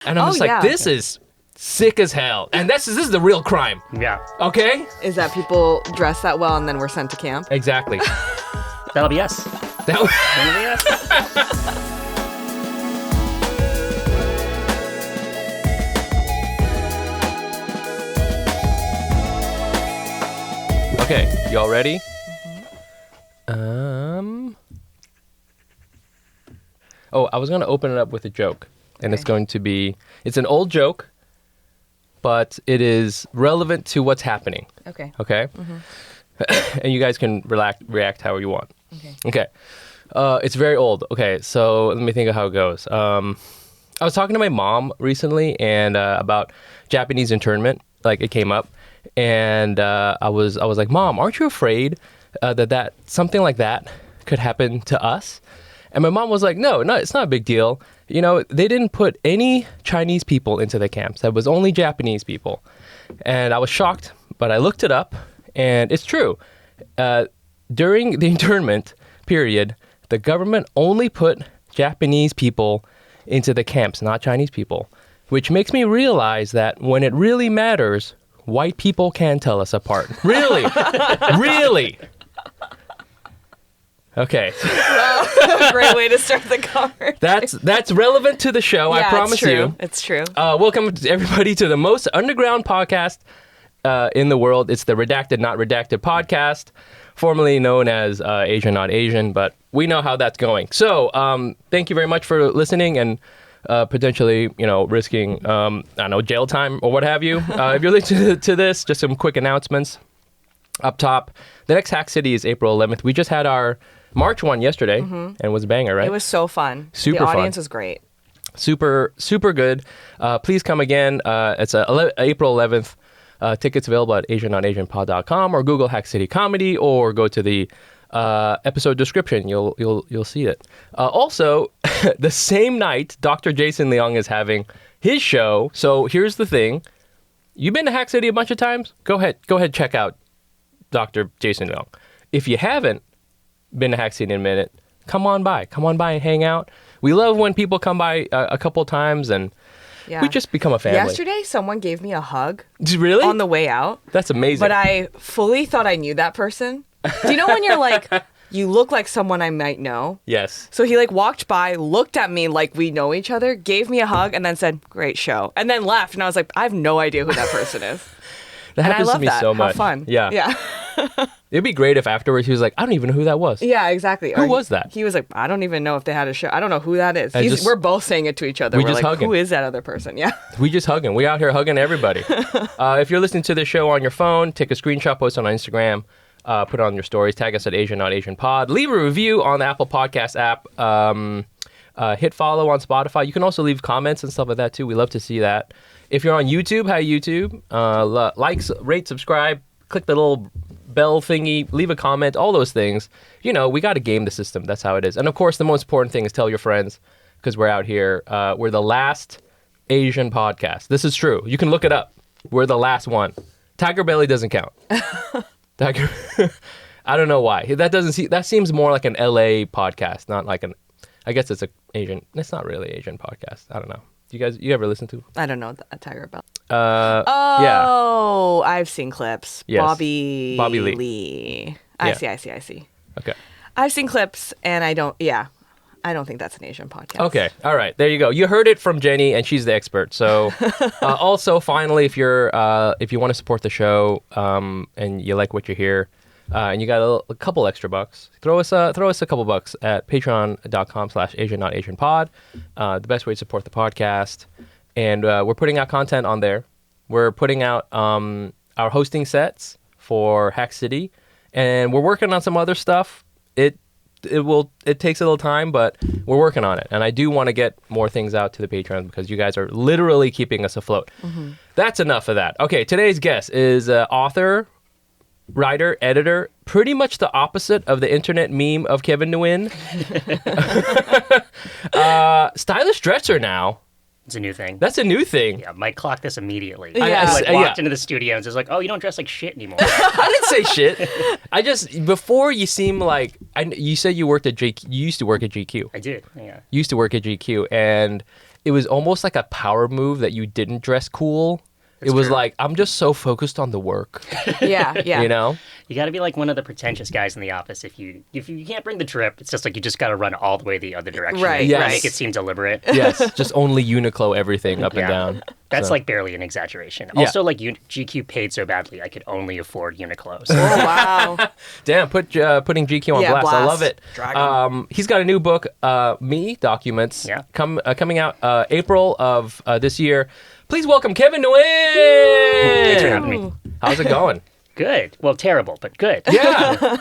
And I'm just like, this is sick as hell. And this is the real crime. Yeah. Okay? Is that people dress that well and then we're sent to camp? Exactly. That'll be us. That'll be us. Okay, y'all ready? Oh, I was going to open it up with a joke. And it's going to be, it's an old joke, but it is relevant to what's happening. Okay. Okay? And you guys can react however you want. Okay. It's very old. Okay, so let me think of how it goes. I was talking to my mom recently and about Japanese internment. Like, it came up. And I was like, Mom, aren't you afraid that something like that could happen to us? And my mom was like, no, it's not a big deal. You know, they didn't put any Chinese people into the camps. That was only Japanese people. And I was shocked, but I looked it up, and it's true. During the internment period, the government only put Japanese people into the camps, not Chinese people, which makes me realize that when it really matters, white people can tell us apart. Really? Really? Okay. Well, great way to start the conversation. That's relevant to the show, I promise you. It's true. Welcome everybody to the most underground podcast in the world. It's the Redacted Not Redacted podcast, formerly known as Asian Not Asian, but we know how that's going. So thank you very much for listening and potentially, risking, jail time or what have you. If you're listening to this, just some quick announcements up top. The next Hack City is April 11th. We just had our March one yesterday, and it was a banger, right? It was so fun. Super fun. The audience was great. Super, super good. Please come again. It's April 11th. Tickets available at asiannotasianpod.com or Google Hack City Comedy, or go to the episode description. You'll see it. Also, the same night, Dr. Jason Leong is having his show. So here's the thing. You've been to Hack City a bunch of times? Go ahead, check out Dr. Jason Leong. If you haven't been to Hack City in a minute, come on by and hang out. We love when people come by a couple times and we just become a family. Yesterday, someone gave me a hug. Really? On the way out. That's amazing. But I fully thought I knew that person. Do you know when you're like, you look like someone I might know? Yes. So he walked by, looked at me like we know each other, gave me a hug, and then said, "Great show," and then left. And I was like, I have no idea who that person is. That happens to me so much. How fun. Yeah. It'd be great if afterwards he was like, I don't even know who that was. Yeah, exactly. Who was that? He was like, I don't even know if they had a show. I don't know who that is. We're both saying it to each other. We're just like, hugging. Who is that other person? Yeah. We just hugging. We out here hugging everybody. If you're listening to the show on your phone, take a screenshot, post it on Instagram, put it on your stories, tag us at Asian Not Asian Pod. Leave a review on the Apple Podcast app. Hit follow on Spotify. You can also leave comments and stuff like that too. We love to see that. If you're on YouTube, hi YouTube. Likes, rate, subscribe, click the little bell thingy, leave a comment, all those things. We got to game the system. That's how it is. And of course, the most important thing is tell your friends, because we're out here. We're the last Asian podcast. This is true. You can look it up. We're the last one. Tiger Belly doesn't count. Tiger. I don't know why. That seems more like an LA podcast, not like I guess it's it's not really Asian podcast. I don't know. You ever listen to? I don't know Tiger Belly. Yeah. I've seen clips. Yes. Bobby Lee. I see. Okay. I've seen clips, and I don't think that's an Asian podcast. Okay. All right. There you go. You heard it from Jenny, and she's the expert. So, also, finally, if you want to support the show, and you like what you hear, and you got a couple extra bucks, throw us a couple bucks at patreon.com/AsianNotAsianPod. The best way to support the podcast. And we're putting out content on there. We're putting out our hosting sets for Hack City, and we're working on some other stuff. It takes a little time, but we're working on it. And I do want to get more things out to the Patreon because you guys are literally keeping us afloat. Mm-hmm. That's enough of that. Okay, today's guest is author, writer, editor, pretty much the opposite of the internet meme of Kevin Nguyen. Stylish dresser now. It's a new thing. That's a new thing. Yeah, Mike clocked this immediately. Yeah. He walked into the studio and was like, "Oh, you don't dress like shit anymore." I didn't say shit. Before you seem like, you said you worked at you used to work at GQ. I did, yeah. You used to work at GQ, and it was almost like a power move that you didn't dress cool. It was true. like, I'm just so focused on the work, Yeah, yeah. you know? You got to be like one of the pretentious guys in the office. If you can't bring the drip, it's just like you just got to run all the way the other direction. Right, Yes. To make it seem deliberate. Yes, just only Uniqlo everything up and Yeah. down. That's So- like barely an exaggeration. Yeah. Also, like GQ paid so badly, I could only afford Uniqlo. So. Oh, wow. Damn, putting GQ on Yeah, blast. I blast. love it. Dragon. He's got a new book, Me Documents, Yeah. coming out April of this year. Please welcome Kevin Thanks for Nguyen. having me. How's it going? Good. Well, terrible, but good. Yeah,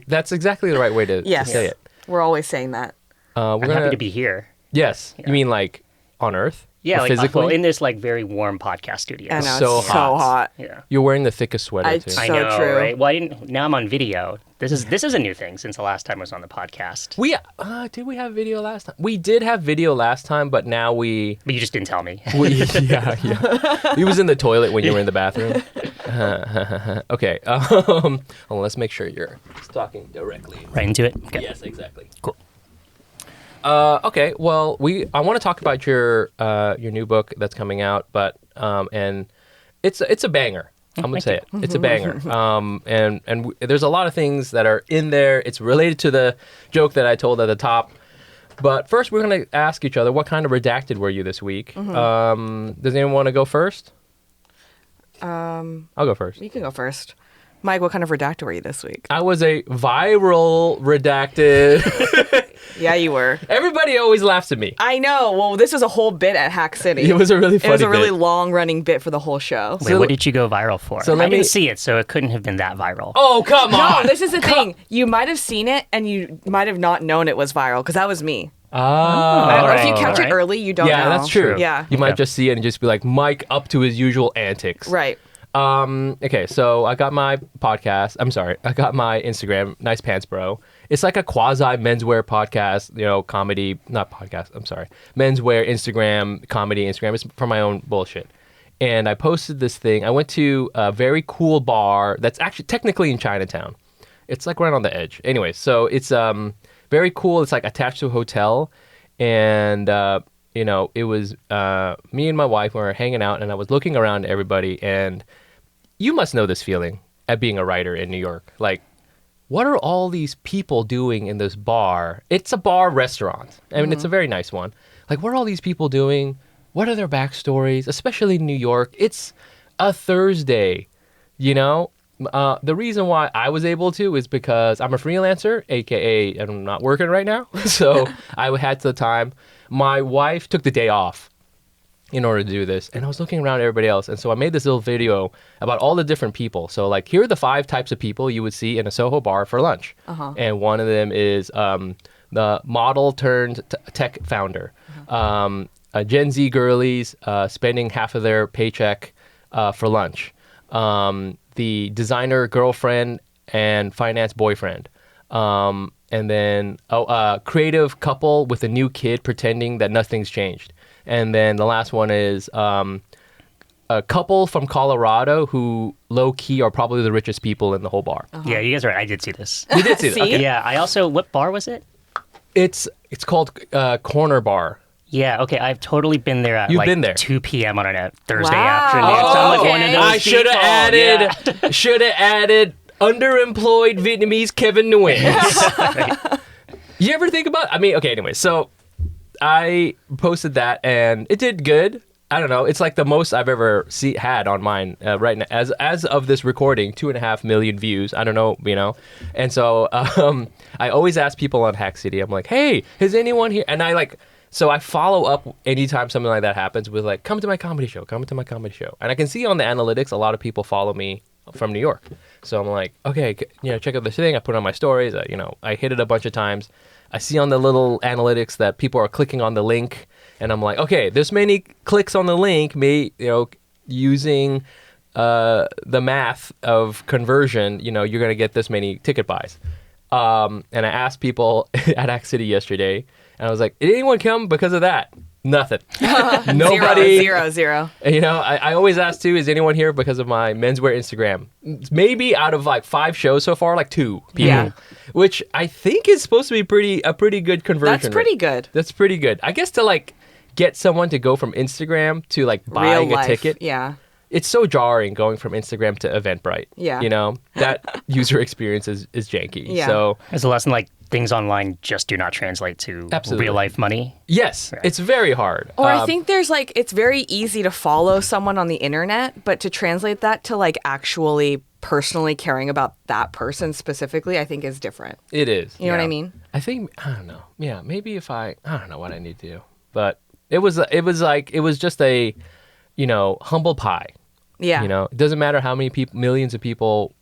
that's exactly the right way to Yes. say it. We're always saying that. We're I'm gonna. happy to be here. Yes, you mean like on Earth? Yeah, Or like physically. well, in this like very warm podcast studio. I know, So it's hot. so hot. Yeah. You're wearing the thickest sweater I- too. So I know, true. right? Well, I didn't. Now I'm on video. This is a new thing since the last time I was on the podcast. We did we have video last time? We did have video last time, but now we But you just didn't tell me. yeah. He was in the toilet when you were in the bathroom. Okay. Hold on, let's make sure you're talking directly. Right into it. Okay. Yes, exactly. Cool. Okay. Well, I want to talk about your new book that's coming out, but and it's a banger. I'm gonna say it. It's a banger. There's a lot of things that are in there. It's related to the joke that I told at the top. But first, we're gonna ask each other, what kind of redacted were you this week? Does anyone want to go first? I'll go first. You can go first. Mike, what kind of redactor were you this week? I was a viral redacted. Yeah, you were. Everybody always laughs at me. I know. Well, this was a whole bit at Hack City. It was a really funny It was a really bit. long-running bit for the whole show. Wait, what did you go viral for? So I let me- didn't see it, so it couldn't have been that viral. Oh, come No, on. this is the thing. You might have seen it, and you might have not known it was viral, because that was me. Oh. Or if you right, catch alright. it early, you don't know. Yeah, that's true. Yeah. You might Okay. just see it and just be like, Mike up to his usual antics. Right. Okay, so I got my podcast. I'm sorry. I got my Instagram, Nice Pants Bro. It's like a quasi menswear podcast, comedy, not podcast. I'm sorry. Menswear Instagram, comedy Instagram. It's for my own bullshit. And I posted this thing. I went to a very cool bar that's actually technically in Chinatown. It's like right on the edge. Anyway, so it's very cool. It's like attached to a hotel. And it was me and my wife were hanging out, and I was looking around at everybody, and you must know this feeling at being a writer in New York. Like, what are all these people doing in this bar? It's a bar restaurant. I mean, it's a very nice one. Like, what are all these people doing? What are their backstories? Especially in New York. It's a Thursday, The reason why I was able to is because I'm a freelancer, aka I'm not working right now. So I had the time. My wife took the day off in order to do this, and I was looking around at everybody else, and so I made this little video about all the different people. So like, here are the 5 types of people you would see in a Soho bar for lunch, and one of them is the model turned tech founder, Gen Z girlies spending half of their paycheck for lunch, the designer girlfriend and finance boyfriend, and then a creative couple with a new kid pretending that nothing's changed. And then the last one is a couple from Colorado who low-key are probably the richest people in the whole bar. Yeah, you guys are right. I did see this. You did see that? See? Okay. Yeah, I also, what bar was it? It's called Corner Bar. Yeah, okay, I've totally been there at You've like been there. 2 p.m. on a Thursday Wow. afternoon. So I'm like one of okay. those I should have people. added, underemployed Vietnamese Kevin Nguyen. You ever think about? I mean, okay. Anyway, so I posted that and it did good. I don't know. It's like the most I've ever had on mine right now. As of this recording, 2.5 million views. I don't know, And so I always ask people on Hack City. I'm like, hey, is anyone here? And so I follow up anytime something like that happens with like, come to my comedy show. And I can see on the analytics a lot of people follow me from New York. So I'm like, okay, check out this thing. I put it on my stories. I hit it a bunch of times. I see on the little analytics that people are clicking on the link, and I'm like, okay, this many clicks on the link, using the math of conversion, you're going to get this many ticket buys. And I asked people at Hack City yesterday, and I was like, did anyone come because of that? Nothing. Nobody. Zero. I always ask too, is anyone here because of my menswear Instagram? Maybe out of like 5 shows so far, like 2 people. Yeah. Which I think is supposed to be a pretty good conversion That's pretty rate. good. That's pretty good. I guess to like get someone to go from Instagram to like Real buying a life. ticket. Yeah. It's so jarring going from Instagram to Eventbrite. Yeah. You know, that user experience is janky. Yeah. So, As a lesson, like things online just do not translate to Absolutely. real life money. yes, it's very hard. Or I think there's like, it's very easy to follow someone on the internet, but to translate that to like actually personally caring about that person specifically, I think is different. it is. You know what I Yeah. mean? I think I don't know. Yeah, maybe if I don't know what I need to do, but it was just a, humble pie. Yeah. You know, it doesn't matter how many people, millions of people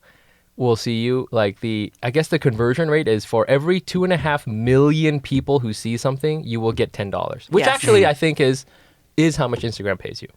will see you. Like I guess the conversion rate is for every 2.5 million people who see something, you will get $10, which Yes. actually I think is how much Instagram pays you.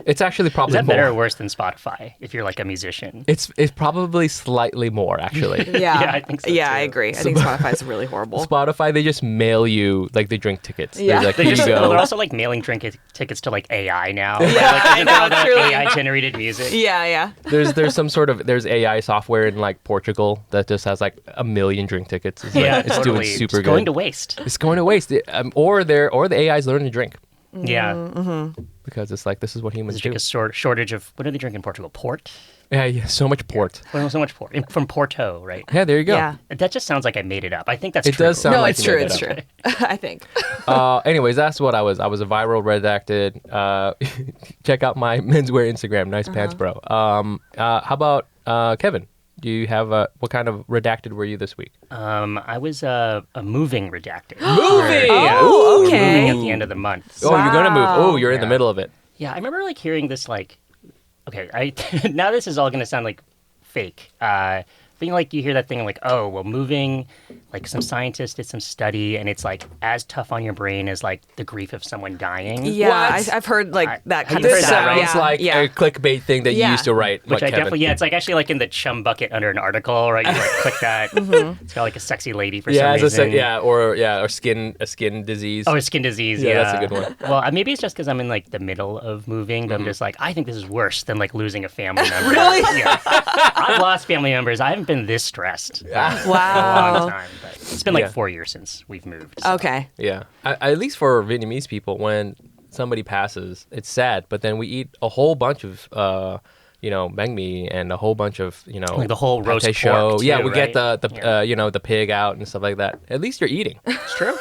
It's actually Is probably that more. better or worse than Spotify if you're like a musician? It's probably slightly more actually. Yeah. Yeah, I think so, Yeah, too. I agree. I think Spotify's really horrible. Spotify, they just mail you like the drink tickets. Yeah. They're like, They here just, you go. they're also like mailing tickets to like AI now. Yeah, like, I know, all that truly. AI generated music. Yeah, yeah. There's some sort of there's AI software in like Portugal that just has like 1 million drink tickets. It's, like, Yeah, it's totally. doing super it's good. going to waste. It's going to waste. Or the AI's learning to drink Yeah. because it's like this is what humans There's do. like a shortage of, what do they drink in Portugal? Port? Yeah, so much port. Well, so much port. From Porto, right? Yeah, there you go. Yeah. That just sounds like I made it up. I think that's It true. does sound No, like it's you true. made It's that true. up. I think. Anyways, that's what I was. I was a viral redacted. Check out my menswear Instagram. Nice pants, bro. How about Kevin? Do you have what kind of redacted were you this week? I was a moving redacted. Moving! Yeah, Oh, we're okay. moving at the end of the month. Oh, you're gonna move. Oh, you're in the Yeah. middle of it. Yeah, I remember like hearing this like, okay, now this is all gonna sound like fake. But like you hear that thing like, oh, well, moving, like some scientists did some study, and it's like as tough on your brain as like the grief of someone dying. Yeah, What? I've heard like that kind Have of you This heard stuff. that, right? sounds Yeah, like yeah. a clickbait thing that you Yeah. used to write. Which like I Kevin. definitely, it's like actually like in the chum bucket under an article, right? You like click that. It's got like a sexy lady for Yeah, some reason. or skin disease. Oh, skin disease. Yeah, Yeah, that's a good one. Well, maybe it's just because I'm in like the middle of moving, but I'm just like, I think this is worse than like losing a family member. Really? Yeah. I've lost family members. I haven't been this stressed for a Wow. long time. But it's been like Yeah. 4 years since we've moved. so. Okay. Yeah, at least for Vietnamese people, when somebody passes, it's sad. But then we eat a whole bunch of, banh mi and a whole bunch of, Like the whole roast pate show. pork, too, Yeah, we get right? the Yeah. the pig out and stuff like that. At least you're eating. It's true.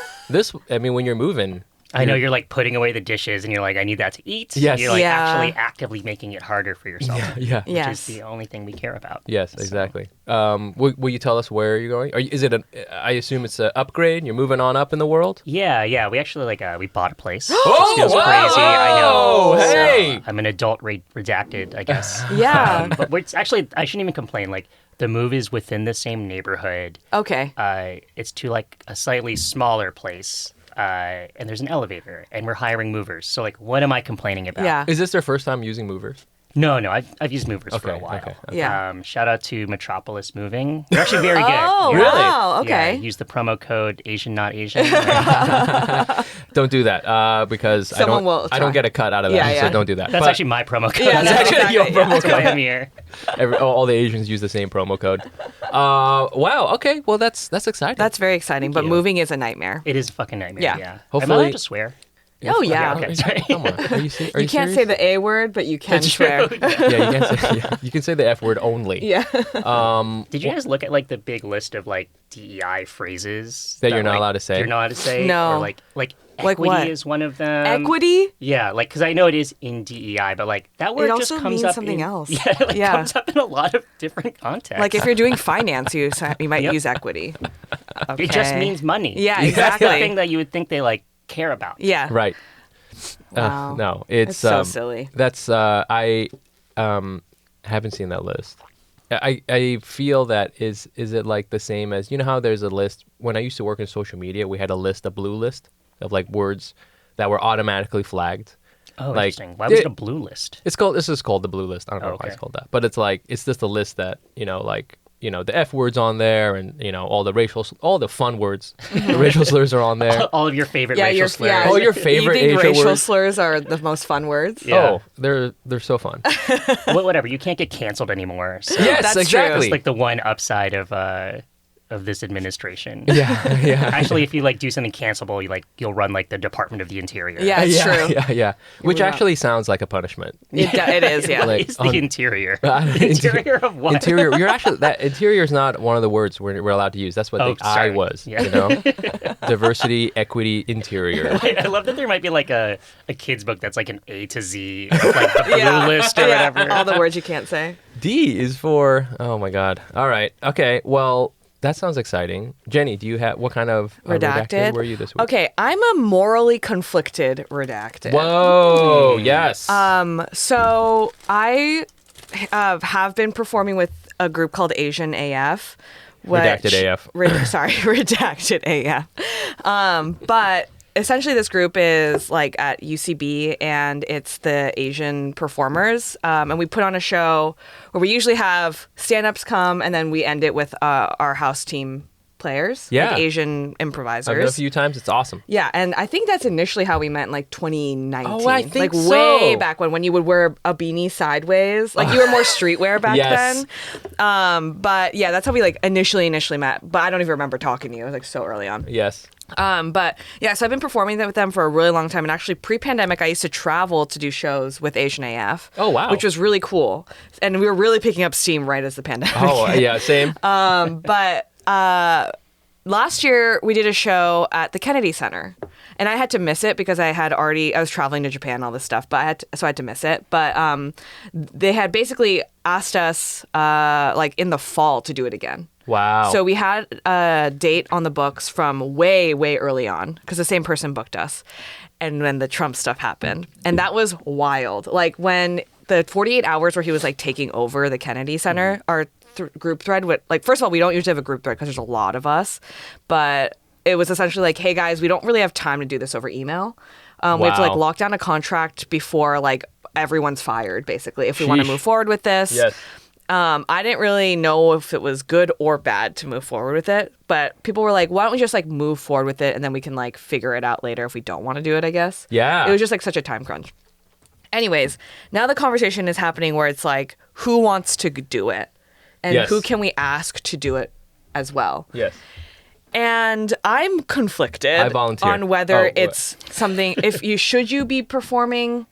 When you're moving. I know you're like putting away the dishes and you're like, I need that to eat. Yes. You're like Yeah. actually actively making it harder for yourself. Yeah. Which Yes. is the only thing we care about. Yes, So- exactly. Will you tell us where you're going? I assume it's an upgrade. You're moving on up in the world. Yeah. We actually we bought a place. Oh, Which feels wow. crazy. I know. Hey. So, I'm an adult redacted, I guess. Yeah. But it's actually, I shouldn't even complain. Like the move is within the same neighborhood. Okay. It's to like a slightly smaller place. And there's an elevator, and we're hiring movers. So like, what am I complaining about? Yeah. Is this their first time using movers? No, I've used movers for a Okay, while. okay. Yeah. Shout out to Metropolis Moving. They're actually very good. Oh, Yeah. wow. Okay. Yeah, use the promo code Asian Not Asian. Don't do that because Someone will I don't try. get a cut out of that. Yeah, yeah. So don't do that. That's But actually my promo code. Yeah, that's actually your promo That's why code. I'm here. all the Asians use the same promo code. Wow. Okay. Well, that's exciting. That's very exciting, but you. moving is a nightmare. It is a fucking nightmare. Yeah. Yeah. Am I Hopefully- allowed to swear? Oh, yeah. Okay, sorry. Come on. Are you You can't say the A word, but you can swear. Yeah, you can say. Yeah, you can say the F word only. Yeah. Did you guys look at like the big list of like DEI phrases That you're not like, allowed to say? You're not allowed to say. No. Or like Like equity what? is one of them. Equity? Yeah, like because I know it is in DEI, but like that word also just comes means up something in, else. Yeah, it like, Yeah. comes up in a lot of different contexts. Like if you're doing finance, you might Yep. use equity. Okay. it just means money. Yeah, It's the exactly. thing that you would think they like care about. Yeah. Right. Wow. No, it's so silly. That's I haven't seen that list. I feel that is it like the same as how there's a list when I used to work in social media, we had a blue list of like words that were automatically flagged. Oh, Like, interesting. Why was it- it a blue list? This is called the blue list. I don't know Oh, why it's okay. called that, but it's like it's just a list that the F words on there and all the fun words, the racial slurs are on there. All of your favorite Yeah, racial slurs. Oh, your favorite You think Asian racial words? slurs are the most fun words? Yeah. Oh, they're so fun. Whatever. You can't get canceled anymore. So Yes, That's true. exactly. That's like the one upside of of this administration. Yeah, yeah. Actually, if you like do something cancelable, you'll run like the Department of the Interior. Yeah, it's true. Yeah. Which actually sounds like a punishment. It is, yeah. Like, It's the interior. Interior of what? Interior. You're actually that interior is not one of the words we're allowed to use. That's what the I sorry. was. Yeah. You know, diversity, equity, interior. I love that there might be like a kid's book that's like an A to Z, of, like the blue list or whatever. All the words you can't say. D is for. Oh my God. All right. Okay. Well, that sounds exciting. Jenny, do you have what kind of redacted were you this week? Okay, I'm a morally conflicted redacted. Whoa. Yes. So I have been performing with a group called Asian AF. Redacted AF. Sorry, Redacted AF. But essentially this group is like at UCB and it's the Asian performers. And we put on a show where we usually have stand-ups come and then we end it with our house team players, Yeah. like Asian improvisers. I've been a few times. It's awesome. Yeah, and I think that's initially how we met in like 2019. Oh, I think like so. way back when you would wear a beanie sideways. Like you were more streetwear back Yes. then. But yeah, that's how we like initially met. But I don't even remember talking to you. It was like so early on. Yes. But yeah, so I've been performing with them for a really long time. And actually pre-pandemic, I used to travel to do shows with Asian AF. Oh, wow. Which was really cool. And we were really picking up steam right as the pandemic Oh, hit. yeah. Same. But last year we did a show at the Kennedy Center, and I had to miss it because I was traveling to Japan and all this stuff, but I had to miss it. But they had basically asked us like in the fall to do it again. Wow. So we had a date on the books from way, way early on because the same person booked us. And when the Trump stuff happened, and that was wild. Like when the 48 hours where he was like taking over the Kennedy Center, our group thread would like, first of all, we don't usually have a group thread because there's a lot of us, but it was essentially like, hey guys, we don't really have time to do this over email. We have to like Wow. lock down a contract before like everyone's fired, basically, if we want to Sheesh. move forward with this. Yes. I didn't really know if it was good or bad to move forward with it, but people were like, why don't we just like move forward with it and then we can like figure it out later if we don't want to do it, I guess. Yeah. It was just like such a time crunch. Anyways, now the conversation is happening where it's like, who wants to do it? And Yes. who can we ask to do it as well? Yes. And I'm conflicted I volunteer. on whether Oh, it's something, should you be performing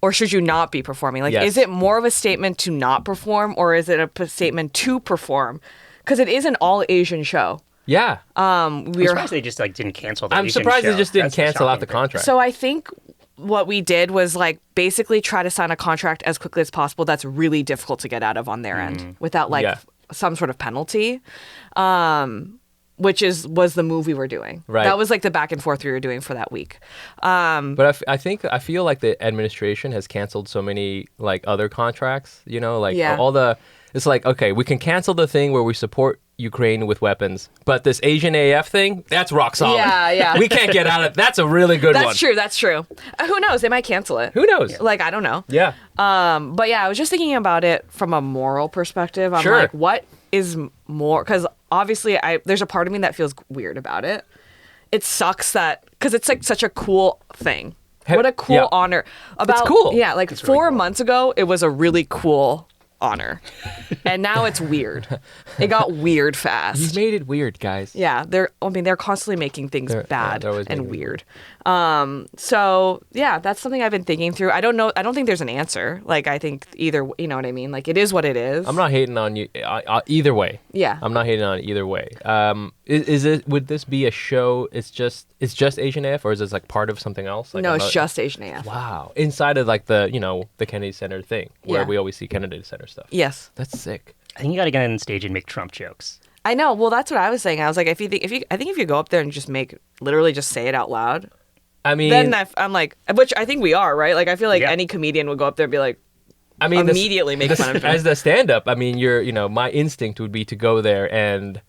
or should you not be performing? Like, Yes. is it more of a statement to not perform or is it a statement to perform? Because it is an all Asian show. Yeah. I'm surprised they just like didn't cancel the I'm Asian surprised show. they just didn't That's the cancel out the shocking thing. contract. So I think what we did was like basically try to sign a contract as quickly as possible that's really difficult to get out of on their end without like Yeah. some sort of penalty. Which was the move we were doing. Right. That was like the back and forth we were doing for that week. But I feel like the administration has canceled so many like other contracts. You know, like Yeah. it's like, okay, we can cancel the thing where we support Ukraine with weapons, but this Asian AF thing, that's rock solid. Yeah. We can't get out of it. That's a really good one. That's true. Who knows? They might cancel it. Who knows? Like, I don't know. Yeah. But yeah, I was just thinking about it from a moral perspective. I'm Sure. like, what is more? Because obviously, there's a part of me that feels weird about it. It sucks because it's like such a cool thing. What a cool Yeah. honor. It's cool. Yeah, like 4 months ago, it was a really cool honor, and now it's weird. It got weird fast. He's made it weird, guys. Yeah, they're constantly making things bad they're always and making weird. So yeah, that's something I've been thinking through. I don't know. I don't think there's an answer. Like, I think either, you know what I mean? Like, it is what it is. I'm not hating on you either way. Yeah. I'm not hating on it either way. Would this be a show? It's just Asian AF, or is this like part of something else? Like No, it's another- just Asian AF. Wow. Inside of like the Kennedy Center thing where Yeah. we always see Kennedy Center stuff. Yes. That's sick. I think you got to get on stage and make Trump jokes. I know. Well, that's what I was saying. I was like, I think if you go up there and just literally just say it out loud, I mean, then I'm like, which I think we are, right? Like, I feel like Yeah. any comedian would go up there and be like, this- immediately make fun of him. as the stand-up. I mean, my instinct would be to go there and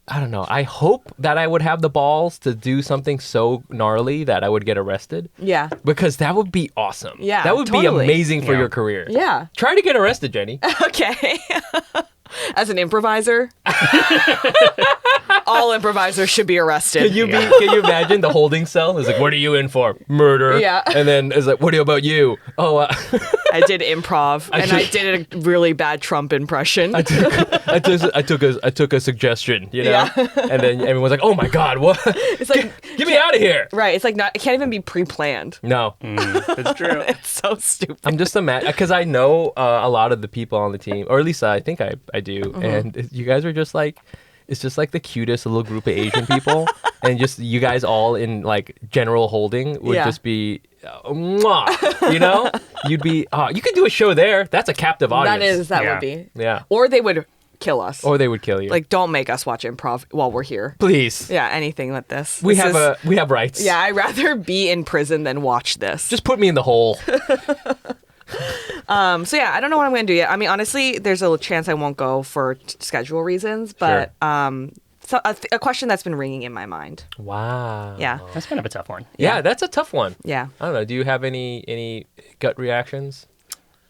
I don't know. I hope that I would have the balls to do something so gnarly that I would get arrested. yeah. Because that would be awesome. Yeah, That would totally. be amazing for Yeah. your career. Yeah. Try to get arrested, Jenny. Okay. As an improviser, all improvisers should be arrested. Can you imagine the holding cell? It's like, what are you in for? Murder. Yeah. And then it's like, what about you? Oh, I did improv, and I did a really bad Trump impression. I took a suggestion, you know? Yeah. And then everyone's like, oh my God, what? It's like, Get me out of here. right, it's like not, it can't even be pre-planned. No. That's true. It's so stupid. I'm just because I know a lot of the people on the team, or at least I think I do. Mm-hmm. And you guys are just like, it's just like the cutest little group of Asian people. And just you guys all in like general holding would just be, mwah, you know? You'd be, you could do a show there. That's a captive audience. That Yeah. would be. Yeah. Or they would kill us. Or they would kill you. Like, don't make us watch improv while we're here. please. Yeah, anything like this. We This have is- we have rights. Yeah, I'd rather be in prison than watch this. Just put me in the hole. So yeah, I don't know what I'm going to do yet. I mean, honestly, there's a chance I won't go for schedule reasons, but so a question that's been ringing in my mind. Wow. Yeah. That's kind of a tough one. Yeah, that's a tough one. Yeah. I don't know. Do you have any gut reactions,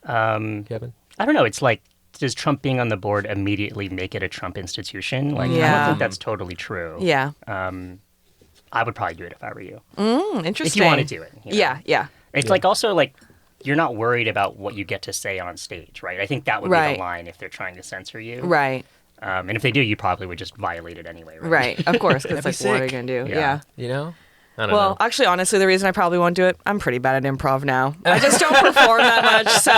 Kevin? I don't know. It's like, does Trump being on the board immediately make it a Trump institution? Like, I Yeah. don't think that's totally true. Yeah. I would probably do it if I were you. Interesting. If you want to do it. you know? Yeah, yeah. It's like also like you're not worried about what you get to say on stage, right? I think that would be Right. the line if they're trying to censor you. Right. And if they do, you probably would just violate it anyway, right? Right. Of course, because That'd it's be like, what are you sick. going to do? Yeah. Yeah. You know? I don't Well, know. actually, honestly, the reason I probably won't do it, I'm pretty bad at improv now. I just don't perform that much. So,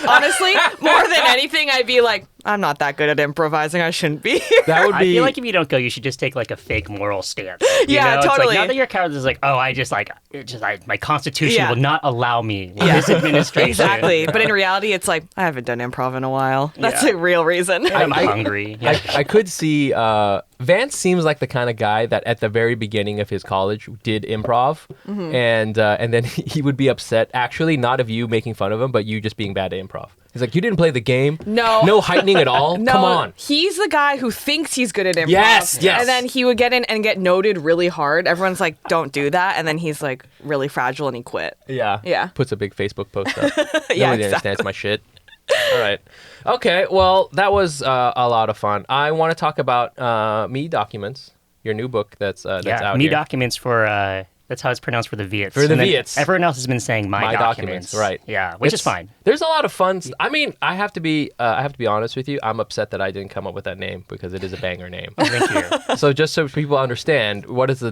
honestly, more than anything, I'd be like, I'm not that good at improvising. I shouldn't be here. That would I be feel like if you don't go, you should just take like a fake moral stance. You Yeah, know? It's totally. like, not that your character is like, oh, my constitution Yeah. will not allow me with this administration. Exactly. But in reality, it's like, I haven't done improv in a while. That's Yeah. the real reason. I'm hungry. Yeah. I could see Vance seems like the kind of guy that at the very beginning of his college did improv, and then he would be upset. Actually, not of you making fun of him, but you just being bad at improv. He's like, you didn't play the game. No heightening at all. No, Come on. He's the guy who thinks he's good at improv. Yes, yes. And then he would get in and get noted really hard. Everyone's like, don't do that. And then he's like really fragile and he quit. Yeah. Yeah. Puts a big Facebook post up. Yeah, Nobody understands my shit. All right. Okay. Well, that was a lot of fun. I want to talk about Me Documents, your new book that's out Me here. Documents for that's how it's pronounced for the Viets. For the And then Viets. Everyone else has been saying my documents. Right. Yeah, which is It's- fine. There's a lot of fun. I mean, I have to be honest with you. I'm upset that I didn't come up with that name because it is a banger name. Thank you. So just so people understand, what is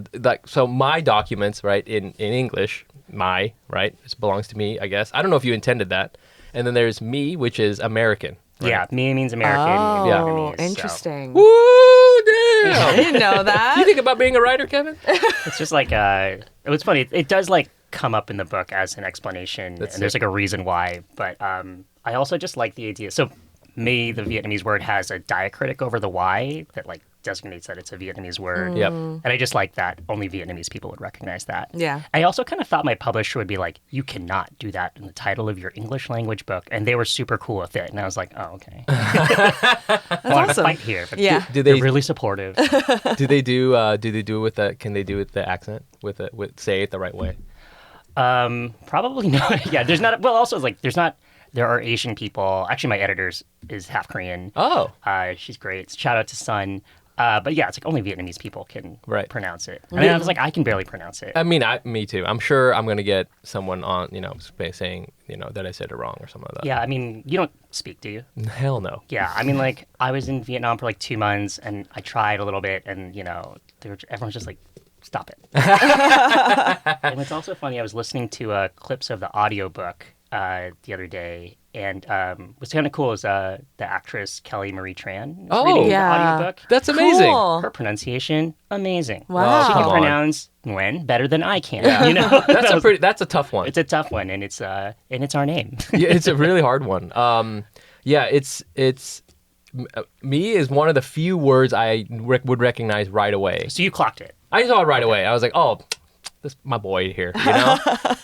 so My Documents, right? In English, my, right? It belongs to me, I guess. I don't know if you intended that. And then there's me, which is American. Right? Yeah, me means American. Oh, Vietnamese, so interesting. Woo! I Damn. didn't know that. You think about being a writer, Kevin? It's just like it was funny. It does like come up in the book as an explanation, That's and there's sick. like a reason why. But I also just like the idea. So, me, the Vietnamese word, has a diacritic over the Y that like designates that it's a Vietnamese word. Yep. And I just like that only Vietnamese people would recognize that. Yeah. I also kind of thought my publisher would be like, you cannot do that in the title of your English language book. And they were super cool with it. And I was like, oh, okay. That's I wanted to awesome. fight here. But Yeah. Do they're they really supportive. do they do it with the? Can they do it with the accent? With say it the right way? Probably not. Yeah, there's not. Well, also, like, there's not. There are Asian people. Actually, my editor is half Korean. Oh. She's great. Shout out to Sun. But yeah, it's like only Vietnamese people can Right. pronounce it. And I was like, I can barely pronounce it. I mean, me too. I'm sure I'm gonna get someone on, saying, that I said it wrong or something like that. Yeah, I mean, you don't speak, do you? Hell no. Yeah, I mean, like, I was in Vietnam for like 2 months, and I tried a little bit, and everyone's just like, stop it. And it's also funny. I was listening to clips of the audiobook the other day, and what's kind of cool is the actress Kelly Marie Tran is reading yeah. the audiobook. That's amazing. Cool. Her pronunciation, amazing. Wow. She Come can on. pronounce Nguyen better than I can. You know, That's a tough one. It's a tough one, and it's our name. Yeah, it's a really hard one. Yeah, it's me is one of the few words I would recognize right away. So you clocked it. I saw it right away. I was like, oh, this my boy here,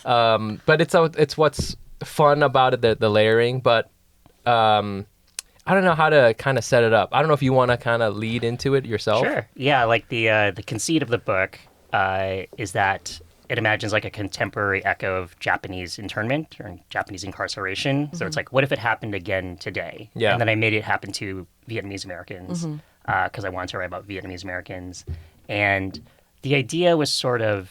But it's what's fun about it, the layering. But I don't know how to kind of set it up. I don't know if you want to kind of lead into it yourself. Sure. Yeah, like the conceit of the book is that it imagines like a contemporary echo of Japanese internment or Japanese incarceration. So it's like, what if it happened again today? Yeah. And then I made it happen to Vietnamese Americans because I wanted to write about Vietnamese Americans. And the idea was sort of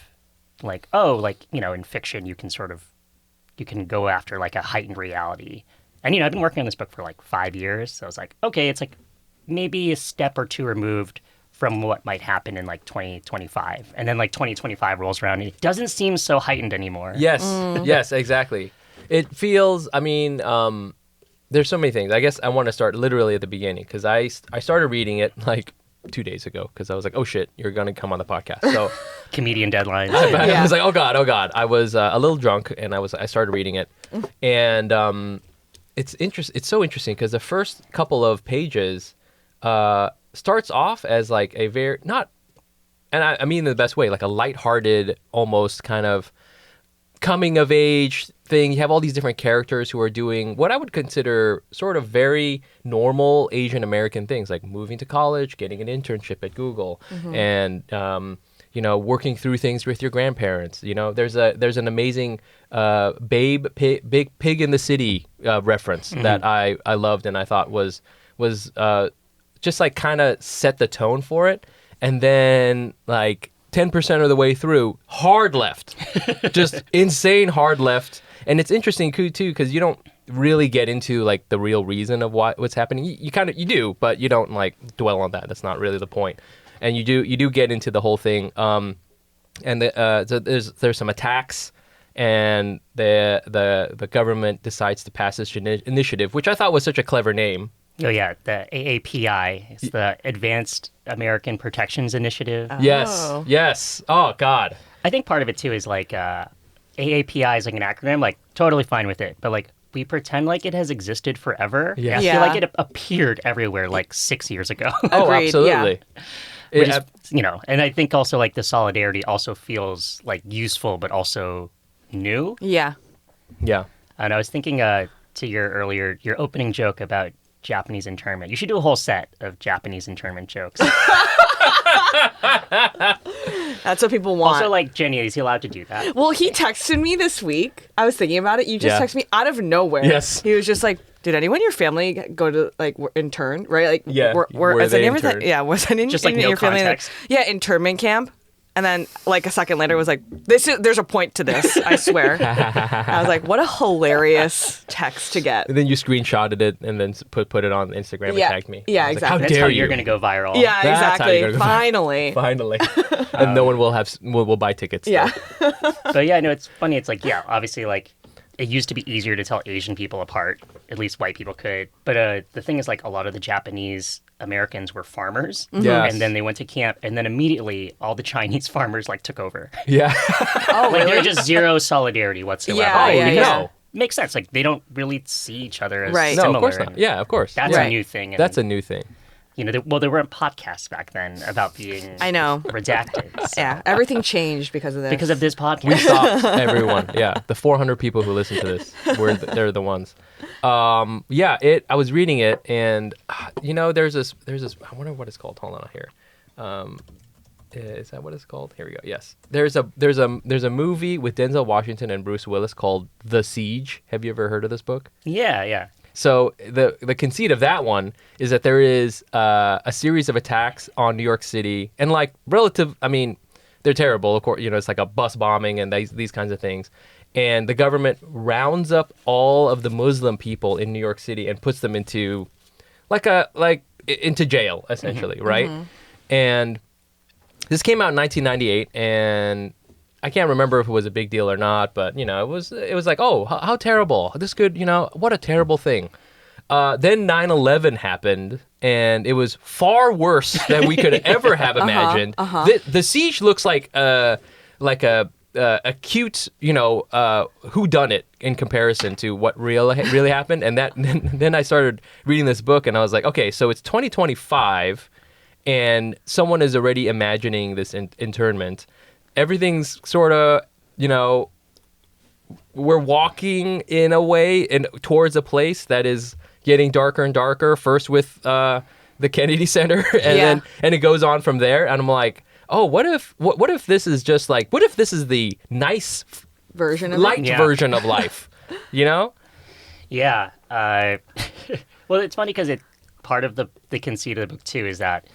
like, in fiction, you can go after like a heightened reality. And, I've been working on this book for like 5 years. So I was like, okay, it's like maybe a step or two removed from what might happen in like 2025. And then like 2025 rolls around and it doesn't seem so heightened anymore. Yes, yes, exactly. It feels, there's so many things. I guess I want to start literally at the beginning because I started reading it like 2 days ago because I was like, oh shit, you're going to come on the podcast. So Comedian deadlines. I was like, oh God. I was a little drunk and I started reading it. And it's so interesting because the first couple of pages starts off as like a very I mean in the best way, like a lighthearted, almost kind of coming of age thing. You have all these different characters who are doing what I would consider sort of very normal Asian American things, like moving to college, getting an internship at Google, and working through things with your grandparents. There's an amazing Big Pig in the City reference that I loved and I thought was just like kind of set the tone for it. And then like 10% of the way through, hard left, just insane hard left. And it's interesting too, because you don't really get into like the real reason of what's happening. You do, but you don't like dwell on that. That's not really the point. And you do get into the whole thing. And so there's some attacks, and the government decides to pass this initiative, which I thought was such a clever name. Oh, yeah, the AAPI. It's the Advanced American Protections Initiative. Oh. Yes. Oh, God. I think part of it, too, is like AAPI is like an acronym, like totally fine with it. But like we pretend like it has existed forever. Yeah. I feel like it appeared everywhere like 6 years ago. Oh, Agreed, absolutely. Which is, and I think also like the solidarity also feels like useful, but also new. Yeah. Yeah. And I was thinking to your opening joke about Japanese internment. You should do a whole set of Japanese internment jokes. That's what people want. Also, like, Jenny, is he allowed to do that? Well, he texted me this week. I was thinking about it. You just texted me out of nowhere. Yes. He was just like, did anyone in your family go to like intern? Right? Like, were has they anyone interned? was anyone Just like in no your family? context. Like, internment camp. And then like a second later was like, there's a point to this, I swear. I was like, what a hilarious text to get. And then you screenshotted it and then put it on Instagram and tagged me. Yeah, I was exactly. Like, That's how how dare you're you? going to go viral. Yeah, That's how you're exactly. gonna go Finally. And no one will buy tickets. Yeah. But yeah, no, it's funny. It's like, yeah, obviously, like, it used to be easier to tell Asian people apart. At least white people could. But the thing is, like, a lot of the Japanese Americans were farmers. Yes. And then they went to camp. And then immediately, all the Chinese farmers, like, took over. Yeah. Oh, Like, really? there's just zero solidarity whatsoever. Yeah. Makes sense. Like, they don't really see each other as Right. similar. No, of course not. Yeah, of course. That's Yeah. a new thing. And, That's a new thing. there weren't podcasts back then about being I know. redacted. So. Yeah, everything changed because of this. Because of this podcast. We stopped everyone. Yeah, the 400 people who listen to this, they're the ones. I was reading it, and there's this. I wonder what it's called. Hold on here. Is that what it's called? Here we go. Yes, there's a movie with Denzel Washington and Bruce Willis called The Siege. Have you ever heard of this book? Yeah. So the conceit of that one is that there is a series of attacks on New York City, and like they're terrible. Of course, it's like a bus bombing and these kinds of things. And the government rounds up all of the Muslim people in New York City and puts them into into jail, essentially, right? And this came out in 1998, and I can't remember if it was a big deal or not, but it was like, oh, how terrible. This could, what a terrible thing. Then 9/11 happened, and it was far worse than we could ever have imagined. The siege looks like a cute, whodunit in comparison to what really happened. And then I started reading this book, and I was like, okay, so it's 2025, and someone is already imagining this internment. Everything's sort of, we're walking in a way towards a place that is getting darker and darker. First with the Kennedy Center, and it goes on from there. And I'm like, oh, what if this is just like, what if this is the nice Version of light it. Yeah. version of life, you know? Yeah. Well, it's funny because part of the conceit of the book too is that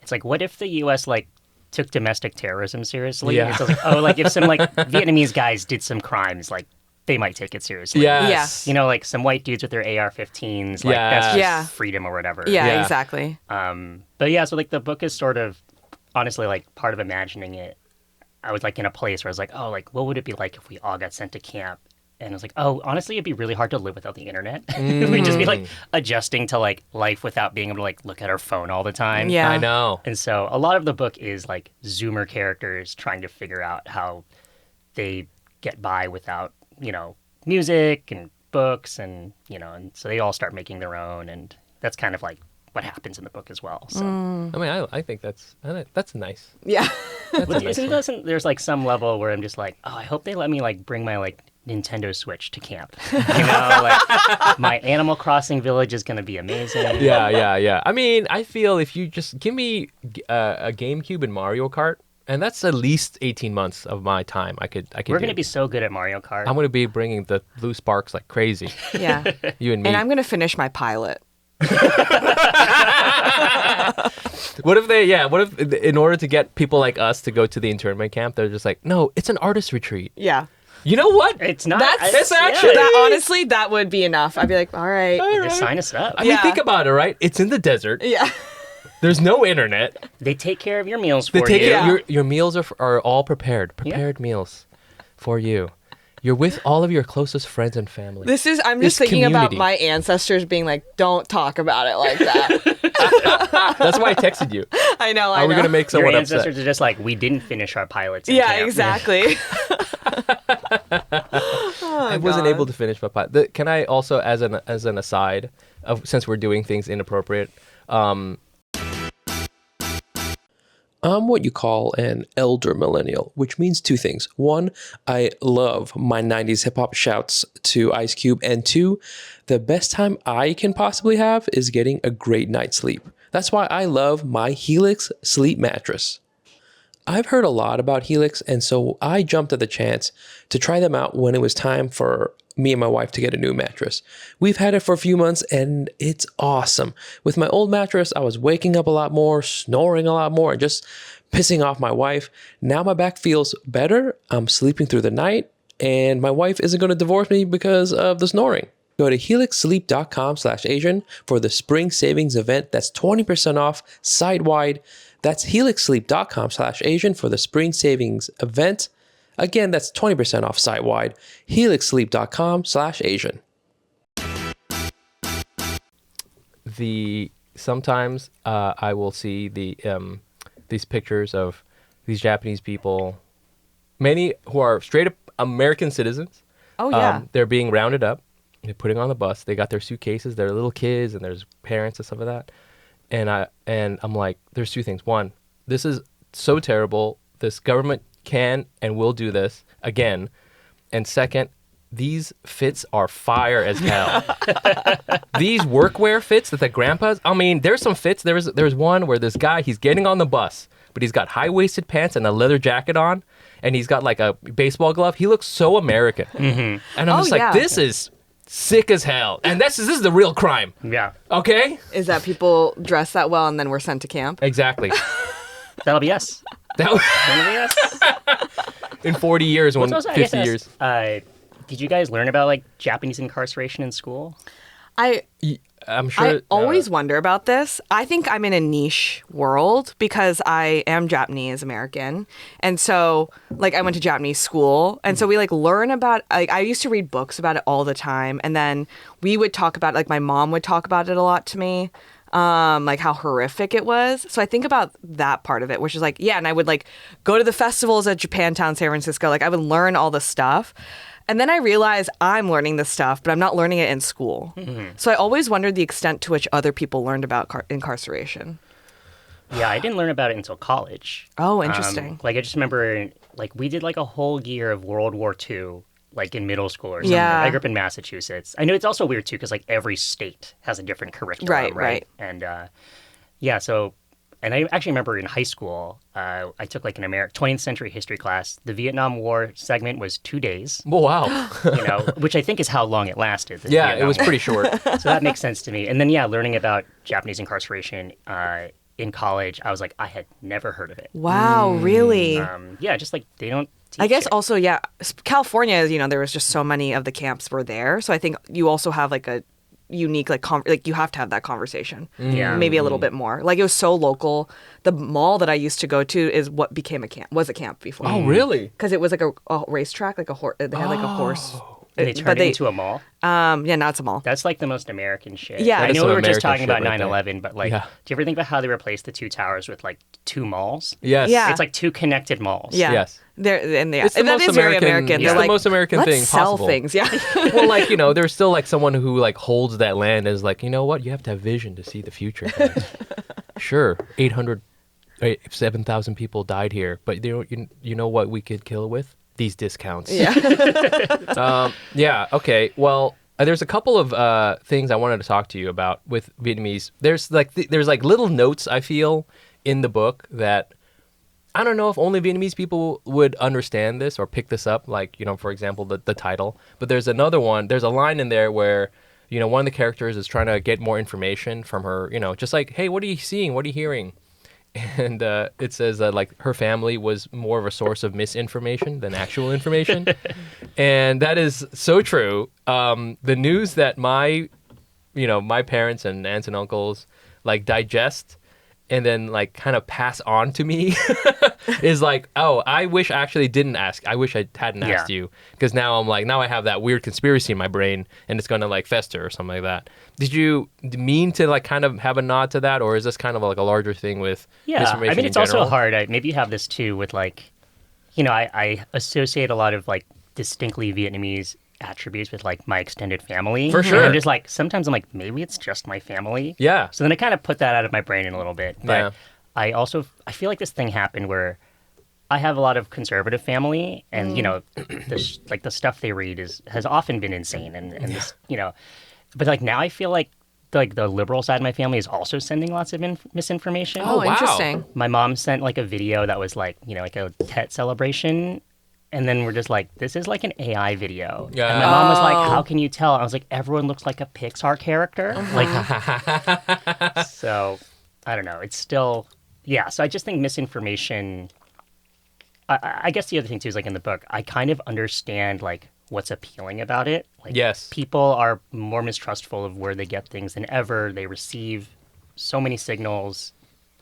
it's like, what if the U.S. like took domestic terrorism seriously? Yeah. It's like, oh, like if some like Vietnamese guys did some crimes, like they might take it seriously. Yes. You know, like some white dudes with their AR-15s, like that's just Yeah. freedom or whatever. Yeah, Yeah. exactly. But yeah, so like the book is sort of honestly like part of imagining it. I was like in a place where I was like, oh, like what would it be like if we all got sent to camp? And I was like, oh, honestly, it'd be really hard to live without the internet. We'd just be like adjusting to like life without being able to like look at our phone all the time. Yeah. I know. And so a lot of the book is like Zoomer characters trying to figure out how they get by without, you know, music and books and, you know, and so they all start making their own. And that's kind of like what happens in the book as well. So I mean, I think that's nice. Yeah. there's like some level where I'm just like, oh, I hope they let me like bring my like Nintendo Switch to camp. You know, like my Animal Crossing village is going to be amazing. Yeah. I mean, I feel if you just give me a GameCube and Mario Kart, and that's at least 18 months of my time. I could. We're going to be so good at Mario Kart. I'm going to be bringing the blue sparks like crazy. Yeah. You and me. And I'm going to finish my pilot. What if in order to get people like us to go to the internment camp, they're just like, no, it's an artist retreat. Yeah. You know what? It's not. It's actually- That honestly, that would be enough. I'd be like, all right. Just sign us up. I mean, Yeah. think about it, right? It's in the desert. Yeah. There's no internet. They take care of your meals They for take you. Yeah. your meals are all prepared meals for you. You're with all of your closest friends and family. I'm just It's thinking about community. my ancestors being like, don't talk about it like that. That's why I texted you. I know. Are we gonna make Your someone ancestors upset? are just like, we didn't finish our pilots. In Yeah, camp. exactly. I wasn't able to finish my pot. Can I also, as an aside, since we're doing things inappropriate, I'm what you call an elder millennial, which means two things. One, I love my 90s hip hop shouts to Ice Cube. And two, the best time I can possibly have is getting a great night's sleep. That's why I love my Helix Sleep Mattress. I've heard a lot about Helix, and so I jumped at the chance to try them out when it was time for me and my wife to get a new mattress. We've had it for a few months, and it's awesome. With my old mattress, I was waking up a lot more, snoring a lot more, and just pissing off my wife. Now my back feels better. I'm sleeping through the night, and my wife isn't going to divorce me because of the snoring. Go to helixsleep.com/Asian for the spring savings event. That's 20% off site-wide. That's helixsleep.com/Asian for the spring savings event. Again, that's 20% off site-wide. helixsleep.com/Asian. Sometimes I will see these pictures of these Japanese people, many who are straight up American citizens. Oh, yeah. They're being rounded up. They're putting on the bus. They got their suitcases. They're little kids, and there's parents and stuff like that. And I'm like, there's two things. One, this is so terrible. This government can and will do this again. And second, these fits are fire as hell. These workwear fits that the grandpas, I mean, there's some fits. There's one where this guy, he's getting on the bus, but he's got high-waisted pants and a leather jacket on, and he's got like a baseball glove. He looks so American. And I'm just like, yeah. this is sick as hell. And this is the real crime. Yeah. Okay? Is that people dress that well and then we're sent to camp? Exactly. That'll be us. That That'll be us. in 40 years, when What's also, I 50 guess, years. Did you guys learn about like Japanese incarceration in school? I'm sure. I always wonder about this. I think I'm in a niche world because I am Japanese American. And so like I went to Japanese school. And so we like learn about, like I used to read books about it all the time. And then we would talk about, like my mom would talk about it a lot to me. Like how horrific it was. So I think about that part of it, which is like, yeah. And I would like go to the festivals at Japantown, San Francisco. Like I would learn all the stuff. And then I realized I'm learning this stuff, but I'm not learning it in school. Mm-hmm. So I always wondered the extent to which other people learned about incarceration. Yeah, I didn't learn about it until college. Oh, interesting. Like I just remember, like we did like a whole year of World War II, like in middle school or something. Yeah. I grew up in Massachusetts. I know it's also weird too because like every state has a different curriculum, Right. And yeah, so And I actually remember in high school, I took like an 20th century history class. The Vietnam War segment was 2 days. Oh, wow. Which I think is how long it lasted. Yeah, Vietnam it was War. pretty short. So that makes sense to me. And then, learning about Japanese incarceration in college, I was like, I had never heard of it. Wow, really? Just like they don't teach I guess it. also, California, there was just so many of the camps were there. So I think you also have like a unique, like you have to have that conversation. Yeah. Maybe a little bit more. Like it was so local. The mall that I used to go to is what became a camp, was a camp before. Oh, really? Because it was like a racetrack, like they had like a horse. And they turned it into a mall. Now it's a mall. That's like the most American shit. Yeah. I That know is we some were just American talking about shit right 9/11, but like, do you ever think about how they replaced the two towers with like two malls? Yes. Yeah. It's like two connected malls. Yeah. Yes. It's the that most is very American- American. it's They're the like, most American let's thing sell possible. things. Yeah. Well, like, there's still like someone who like holds that land and is like, you know what? You have to have vision to see the future. Sure, 7,000 people died here, but you know what we could kill with? These discounts. Yeah. Yeah. Okay. Well, there's a couple of things I wanted to talk to you about with Vietnamese. There's like little notes I feel in the book that I don't know if only Vietnamese people would understand this or pick this up. Like, for example, the title. But there's another one. There's a line in there where one of the characters is trying to get more information from her. Just like, hey, what are you seeing? What are you hearing? And it says that like her family was more of a source of misinformation than actual information, and that is so true. The news that my parents and aunts and uncles like digest and then like kind of pass on to me is like, oh, I wish I actually didn't ask. I wish I hadn't asked you, because now I'm like, now I have that weird conspiracy in my brain and it's gonna like fester or something like that. Did you mean to like kind of have a nod to that, or is this kind of like a larger thing with misinformation? I mean, it's in also general? hard. Maybe you have this too with like, I associate a lot of like distinctly Vietnamese attributes with like my extended family. For sure. And I'm just like, sometimes I'm like, maybe it's just my family. Yeah. So then I kind of put that out of my brain in a little bit. But Yeah. I feel like this thing happened where I have a lot of conservative family, and the stuff they read has often been insane, and this, but like now I feel like the liberal side of my family is also sending lots of misinformation. Oh, wow. interesting. My mom sent like a video that was like like a Tet celebration. And then we're just like, this is like an AI video. Yeah. And my mom was like, how can you tell? I was like, everyone looks like a Pixar character. Like, so I don't know. It's still, so I just think misinformation. I guess the other thing too is like in the book, I kind of understand like what's appealing about it. Like, Yes. people are more mistrustful of where they get things than ever. They receive so many signals.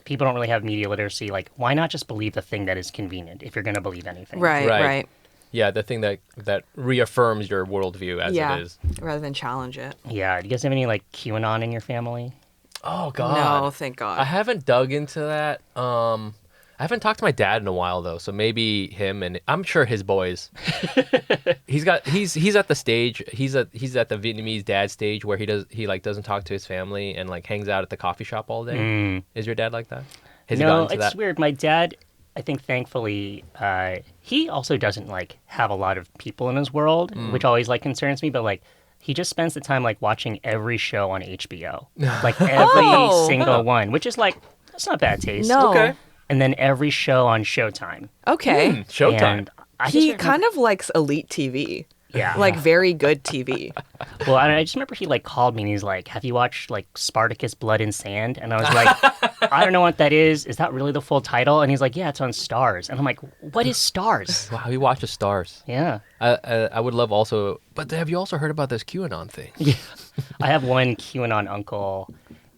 People don't really have media literacy. Like, why not just believe the thing that is convenient if you're going to believe anything? Right. Yeah, the thing that reaffirms your worldview as Yeah. it is. Rather than challenge it. Yeah. Do you guys have any like QAnon in your family? Oh God. No, thank God. I haven't dug into that. I haven't talked to my dad in a while though, so maybe him, and I'm sure his boys. he's at the stage. He's at the Vietnamese dad stage where he doesn't talk to his family and like hangs out at the coffee shop all day. Is your dad like that? Has he No, gotten to it's that? weird. My dad, I think, thankfully, he also doesn't like have a lot of people in his world, which always like concerns me. But like, he just spends the time like watching every show on HBO, like every single one, which is like, that's not bad taste. No. Okay. And then every show on Showtime. Okay. Showtime. And I just He remember- kind of likes elite TV. Yeah. Like very good TV. Well, I just remember he like called me and he's like, "Have you watched like Spartacus: Blood and Sand?" And I was like, "I don't know what that is. Is that really the full title?" And he's like, "Yeah, it's on Stars." And I'm like, "What is Stars?" Wow, he watches Stars. Yeah. I would love also, but have you also heard about this QAnon thing? Yeah. I have one QAnon uncle,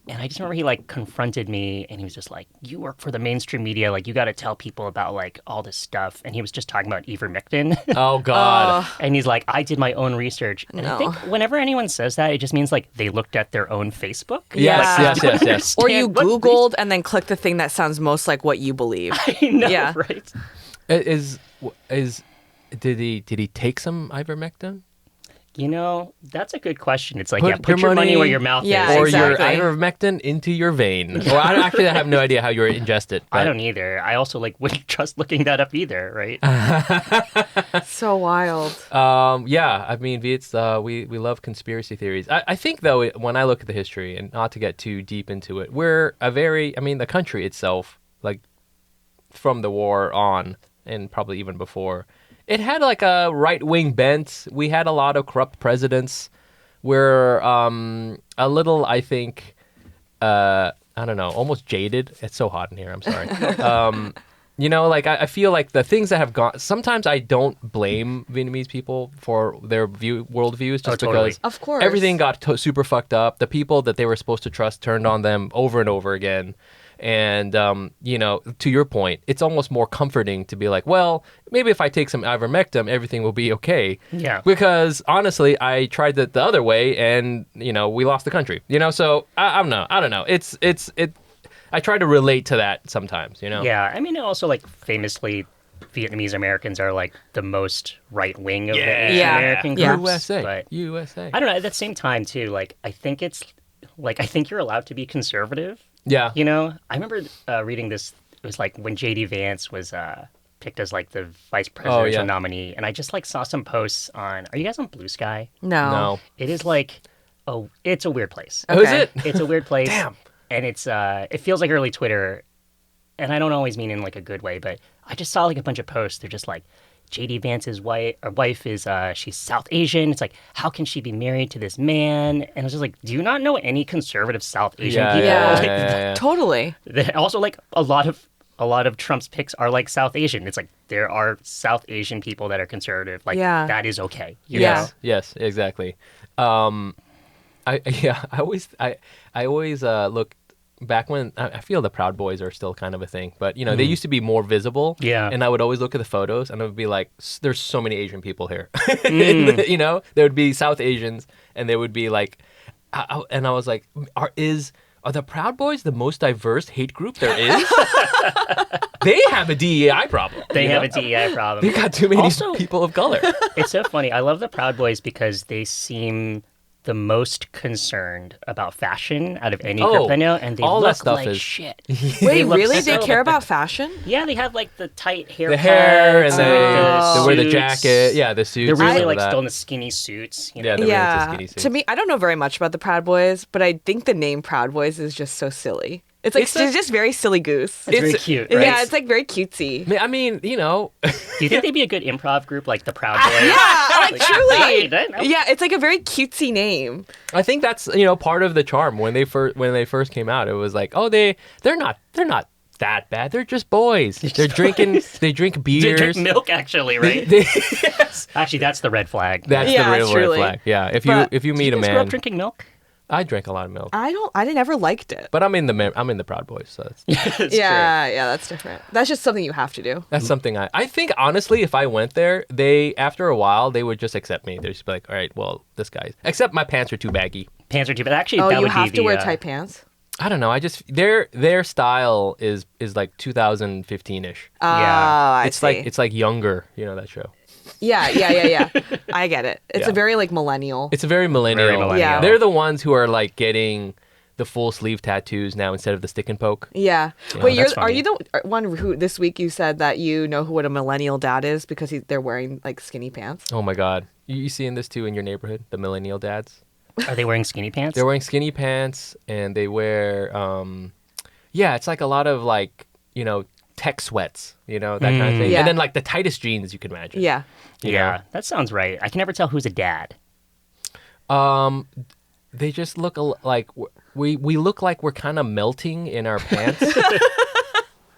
and I just remember he like confronted me and he was just like, "You work for the mainstream media, like you got to tell people about like all this stuff." And he was just talking about ivermectin. Oh God. And he's like, "I did my own research." And I think whenever anyone says that, it just means like they looked at their own Facebook. Yes, Like, yes. Or you What Googled and then click the thing that sounds most like what you believe. I know, Yeah. right? Did he take some ivermectin? You know, that's a good question. It's like, Put put your your money money- where your mouth Yeah, is. Or exactly. your ivermectin into your vein. Or I have no idea how you ingest it. I but- don't either. I also wouldn't trust looking that up either, right? So wild. Yeah, I mean, it's we love conspiracy theories. I think though, when I look at the history, and not to get too deep into it, the country itself, like from the war on, and probably even before, it had like a right wing bent. We had a lot of corrupt presidents. We're a little, I think, I don't know, almost jaded. It's so hot in here. I'm sorry. I feel like the things that have gone. Sometimes I don't blame Vietnamese people for their worldviews, just totally. because Of course. everything got super fucked up. The people that they were supposed to trust turned on them over and over again. And to your point, it's almost more comforting to be like, well, maybe if I take some ivermectin, everything will be okay. Yeah. Because honestly, I tried it the other way, and we lost the country. So I don't know. It's I try to relate to that sometimes. Yeah, I mean, also famously, Vietnamese Americans are the most right wing of the Asian Yeah. American Yeah. groups. USA. But USA. I don't know. At the same time, too, I think it's I think you're allowed to be conservative. Yeah. I remember reading this. It was when J.D. Vance was picked as the vice presidential nominee, and I just saw some posts on. Are you guys on Blue Sky? No. It is it's a weird place. Oh, is Okay. it? It's a weird place. Damn. And it's it feels like early Twitter, and I don't always mean in a good way, but I just saw a bunch of posts. They're just J.D. Vance's wife is she's South Asian. It's how can she be married to this man? And I was just do you not know any conservative South Asian people? Yeah. Totally. Also, a lot of Trump's picks are South Asian. It's there are South Asian people that are conservative. Yeah. That is okay. You Yeah. know? Yes, exactly. I always look back when I feel the Proud Boys are still kind of a thing, but they used to be more visible. Yeah. And I would always look at the photos, and I would be like, "There's so many Asian people here." There would be South Asians, and there would be and I was like, Are the Proud Boys the most diverse hate group there is? They have a DEI problem. They have a DEI problem. They got too many Also- people of color. It's so funny. I love the Proud Boys because they seem the most concerned about fashion out of any group I know, and they all that look stuff like is- shit. Wait, look really? They so- care about fashion? Yeah, they have the tight hair. The hair and cuts they wear the suits. jacket. Yeah, the suits. They're really all that. still in the skinny suits. You know? Yeah, they're really into Yeah. skinny suits. To me, I don't know very much about the Proud Boys, but I think the name Proud Boys is just so silly. It's It's a- just very silly goose. It's very It's- cute, right? Yeah, it's very cutesy. I mean, Do you think they'd be a good improv group like the Proud Boys? Yeah, truly. Right? Yeah, it's a very cutesy name. I think that's part of the charm when they first came out. It was they're not that bad. They're just boys. They're drinking. They drink They beers. drink milk, actually, right? Yes. Actually, that's the red flag. That's Yeah, the real truly. red flag. Yeah. If But- you Did meet you a guys grow up man, drinking milk? I drank a lot of milk, I never liked it. but I'm in the Proud Boys, so It's Yeah, that's different. That's just something you have to do. that's something I think honestly, if I went there, after a while they would just accept me. They'd just be like, all right, well, this guy's. Except my pants are too baggy. true. Pants are too, but actually, Oh, that you would have be to the, wear tight pants? I don't know. I just their style is 2015-ish. Oh, I It's see. it's like Younger, that show. Yeah. I get it. It's Yeah. a very millennial. It's a very millennial. Very millennial. Yeah. They're the ones who are getting the full sleeve tattoos now instead of the stick and poke. Yeah. Wait, that's are funny. you the one who this week you said that you know what a millennial dad is because they're wearing skinny pants? Oh my God. You seeing this too in your neighborhood? The millennial dads? Are they wearing skinny pants? They're wearing skinny pants and they wear, it's a lot of tech sweats, that kind of thing. Yeah. And then the tightest jeans you can imagine. Yeah. you Yeah, know? that sounds right. I can never tell who's a dad. They just look like we look like we're kind of melting in our pants,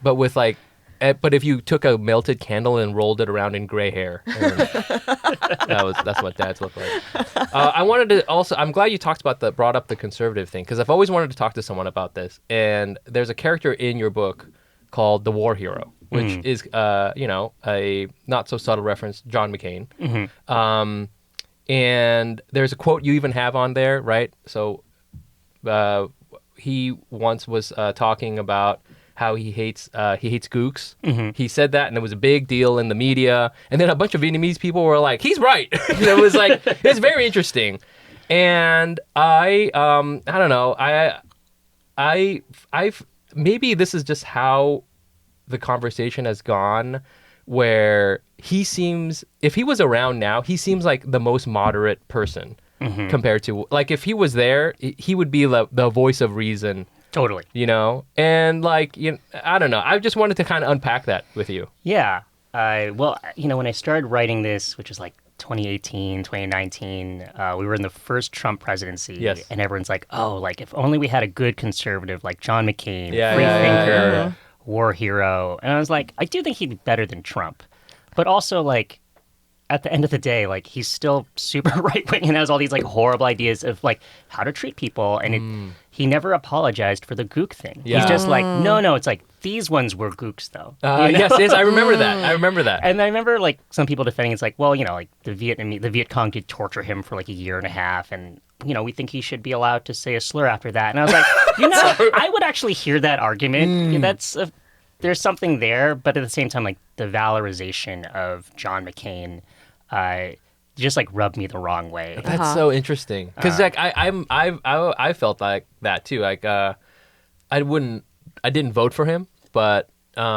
but with but if you took a melted candle and rolled it around in gray hair, that's what dads look like. I wanted to also. I'm glad you brought up the conservative thing because I've always wanted to talk to someone about this. And there's a character in your book called the War Hero, which is a not so subtle reference, John McCain. And there's a quote you even have on there, right? So he once was talking about how he hates gooks. He said that, and it was a big deal in the media. And then a bunch of Vietnamese people were like, "He's right." It was like it's very interesting. And I don't know. I've maybe this is just how the conversation has gone, where he seems, if he was around now, he seems like the most moderate person compared to, like, if he was there, he would be the voice of reason. Totally. You know? And like, I don't know. I just wanted to kind of unpack that with you. Yeah. Well, when I started writing this, which was like 2018, 2019, we were in the first Trump presidency. Yes. And everyone's like, oh, like if only we had a good conservative like John McCain, free Yeah. thinker, war hero. And I was like, I do think he'd be better than Trump. But also, like, at the end of the day, like, he's still super right-wing and has all these, like, horrible ideas of, like, how to treat people. And he never apologized for the gook thing. Yeah. He's just like, no, it's like, these ones were gooks, though. Yes, I remember that. And I remember, like, some people defending it's like, well, like, the Viet Cong did torture him for, like, a year and a half, and, we think he should be allowed to say a slur after that. And I was like, I would actually hear that argument. There's something there, but at the same time, like, the valorization of John McCain just like rubbed me the wrong way. That's so interesting, because like I felt like that too. Like I didn't vote for him, but there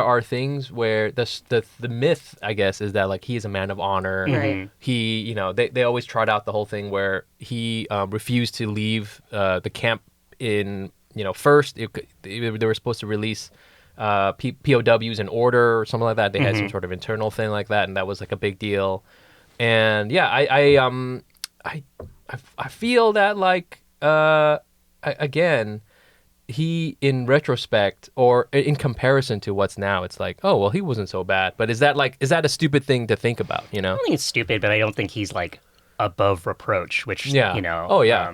are things where the myth, I guess, is that like he is a man of honor. Right. He they always trot out the whole thing where he refused to leave the camp in first they were supposed to release POWs in order or something like that. They had some sort of internal thing like that, and that was like a big deal. And yeah, I feel that like again, he, in retrospect or in comparison to what's now, it's like, oh well, he wasn't so bad. But is that a stupid thing to think about? I don't think it's stupid, but I don't think he's like above reproach. Which Oh yeah.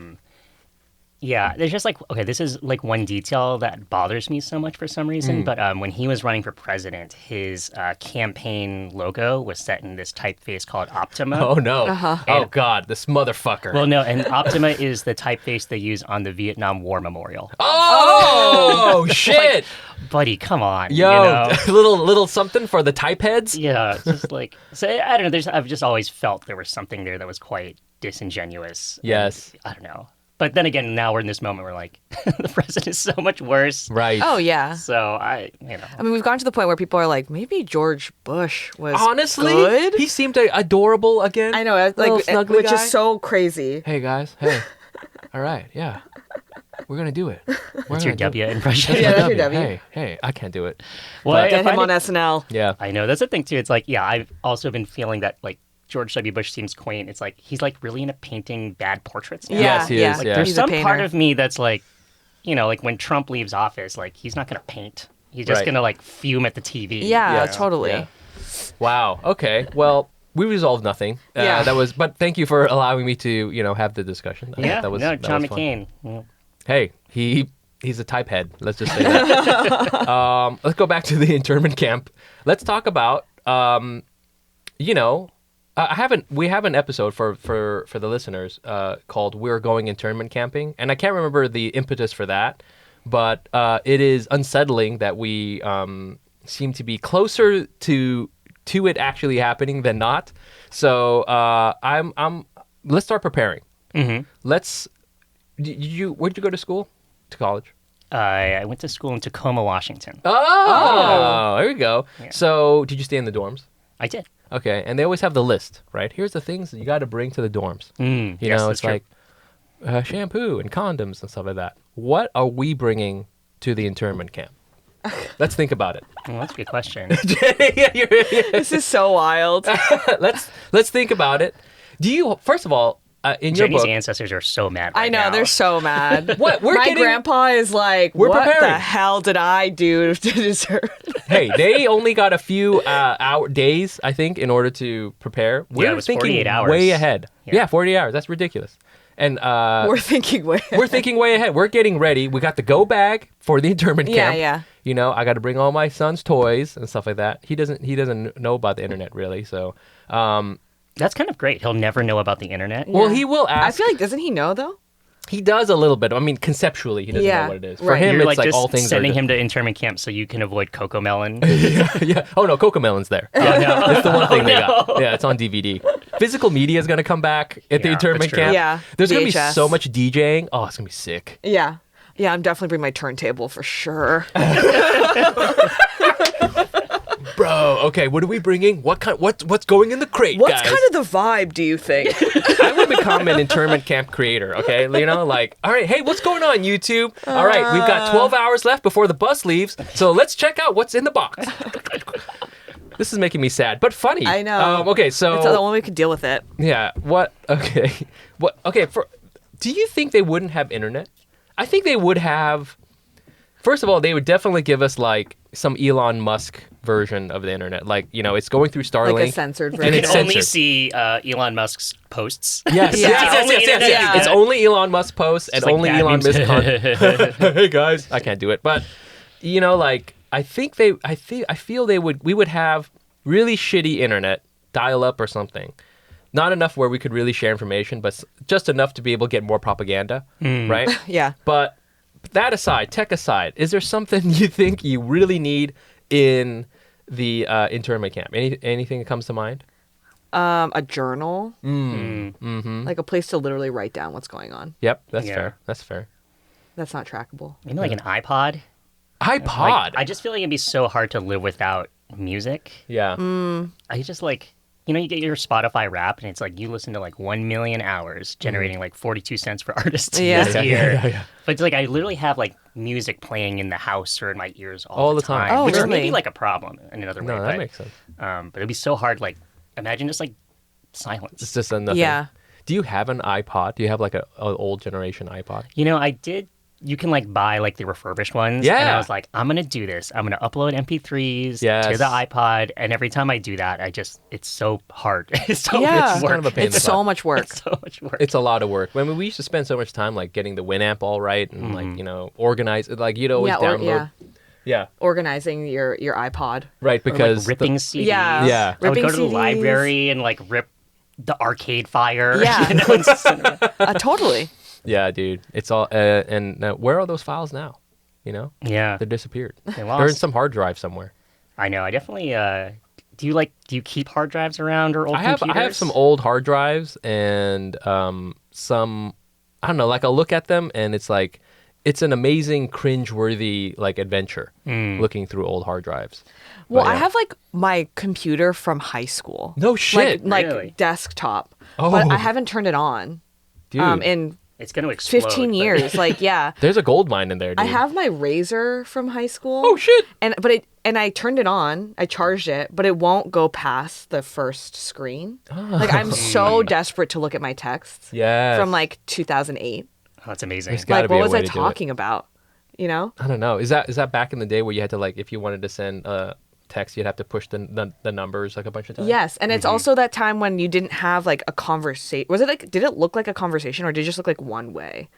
Yeah, there's just like, okay, this is like one detail that bothers me so much for some reason, but when he was running for president, his campaign logo was set in this typeface called Optima. Oh, no. Oh, God, this motherfucker. Well, no, and Optima is the typeface they use on the Vietnam War Memorial. Oh, shit. Like, buddy, come on. Yo, little something for the type heads? Yeah, it's just like, so I don't know, I've just always felt there was something there that was quite disingenuous. Yes. And, I don't know. But then again, now we're in this moment where, like, the president is so much worse. Right. Oh, yeah. So, I mean, we've gotten to the point where people are like, maybe George Bush was honestly good. He seemed adorable again. I know, like, which is so crazy. Hey, guys. Hey. All right. Yeah. We're going to do it. What's your W impression? Yeah, that's your W. Hey, I can't do it. Well, Get him on SNL. Yeah. I know. That's the thing, too. It's like, yeah, I've also been feeling that, like, George W. Bush seems quaint. It's like he's like really into painting bad portraits now. Yes, he is. Like, yeah. There's He's some a part painter. of me that's like, like when Trump leaves office, like he's not going to paint. He's just Right. going to like fume at the TV. Yeah, totally. Yeah. Wow. Okay. Well, we resolved nothing. Yeah. But thank you for allowing me to, have the discussion. Yeah. That was John was fun. McCain. Yeah. Hey, he's a type head. Let's just say that. Let's go back to the internment camp. Let's talk about, we have an episode for the listeners called "We're Going Internment Camping," and I can't remember the impetus for that, but it is unsettling that we seem to be closer to it actually happening than not. So let's start preparing. Mm-hmm. Where'd you go to school? To college? I went to school in Tacoma, Washington. Oh, there we go. Yeah. So did you stay in the dorms? I did. Okay, and they always have the list, right? Here's the things that you got to bring to the dorms. Yes, It's that's true. like shampoo and condoms and stuff like that. What are we bringing to the internment camp? Let's think about it. Well, that's a good question. This is so wild. Let's think about it. First of all, in your Jenny's book, ancestors are so mad right I know, now. they're so mad. What? My grandpa is like, We're what preparing. the hell did I do to deserve hey, they only got a few days, I think, in order to prepare. We're it was thinking 48 hours. way ahead. Yeah. Yeah, 48 hours. That's ridiculous. And We're thinking way we're thinking way ahead. We're getting ready. We got the go bag for the internment camp. Yeah. I got to bring all my son's toys and stuff like that. He doesn't know about the internet really. So, That's kind of great. He'll never know about the internet. well, he will I ask. feel like, doesn't he know though? He does a little bit. I mean, conceptually, he doesn't know what it is. For right. him, You're it's like just all things sending are him to internment camp so you can avoid Cocomelon. yeah. Oh no, Cocomelon's there. Oh, no. That's the one thing they no. got. Yeah, it's on DVD. Physical media is gonna come back at the Yeah, internment that's true. camp. Yeah, There's gonna be VHS. so much DJing. Oh, it's gonna be sick. Yeah. Yeah, I'm definitely bringing my turntable for sure. Bro, okay, what are we bringing? What's going in the crate, What's guys? kind of the vibe, do you think? I would become an internment camp creator, okay? You know, like, all right, hey, what's going on, YouTube? All right, we've got 12 hours left before the bus leaves, so let's check out what's in the box. This is making me sad, but funny. I know. Okay, so It's the only way we could deal with it. yeah, do you think they wouldn't have internet? I think they would have. First of all, they would definitely give us like some Elon Musk version of the internet. Like, you know, it's going through Starlink. Like a censored And version. You it's can only censored. see Elon Musk's posts. Yes, Yeah. yes. It's only Elon Musk posts and Just like only bad Elon memes. Musk content. Hey guys, I can't do it, but you know, like I feel we would have really shitty internet, dial up or something. Not enough where we could really share information, but just enough to be able to get more propaganda, right? Yeah. But that aside, tech aside, is there something you think you really need in the internment camp? Anything that comes to mind? A journal. Mm-hmm. Like a place to literally write down what's going on. Yep, that's Yeah. fair. That's fair. That's not trackable. Maybe like an iPod. iPod. Like, I just feel like it'd be so hard to live without music. yeah. I just like, you know, you get your Spotify Wrap, and it's like you listen to like 1 million hours, generating like 42 cents for artists Yeah. this Yeah, year. yeah. But it's like I literally have like music playing in the house or in my ears all the time. Oh, which is really? maybe like a problem in another way. No, that but, makes sense. but it'd be so hard. Like, imagine just like silence. It's just nothing. Yeah. Do you have an iPod? Do you have like an old generation iPod? You know, I did. You can like buy like the refurbished ones. Yeah. And I was like, I'm gonna do this. I'm gonna upload MP3s Yes. to the iPod, and every time I do that, it's so hard. It's so Yeah. much It's work. kind of a pain in It's the so butt. much work. It's so much work. It's a lot of work. I mean, we used to spend so much time like getting the Winamp all right and like, you know, organize it. Like you'd always download. Yeah. Organizing your iPod. Right, Or, because like, ripping CDs. Yeah. Yeah. I would Ripping go to the CDs. library and like rip the Arcade Fire. Yeah. You know, and just- Totally. yeah, dude, it's all and where are those files now? You know, yeah. they're disappeared. They They're in lost. some hard drive somewhere. I know. I definitely. Do you keep hard drives around or old I have computers? some old hard drives and some I don't know, like I'll look at them and it's like it's an amazing cringe-worthy like adventure looking through old hard drives. Well, But, I yeah. have like my computer from high school. No shit. Like Really? desktop. Oh. But I haven't turned it on. Dude, In It's going to explode. 15 but- years. Like, yeah. there's a gold mine in there, dude. I have my Razor from high school. Oh shit. And I turned it on. I charged it, but it won't go past the first screen. Like I'm so desperate to look at my texts Yes. from like 2008. Oh, that's amazing. There's gotta Like be what a was way I to do it. talking about? You know? I don't know. Is that back in the day where you had to like if you wanted to send text, you'd have to push the numbers like a bunch of times? Yes, and it's also that time when you didn't have like a conversation. Was it like? Did it look like a conversation, or did it just look like one way?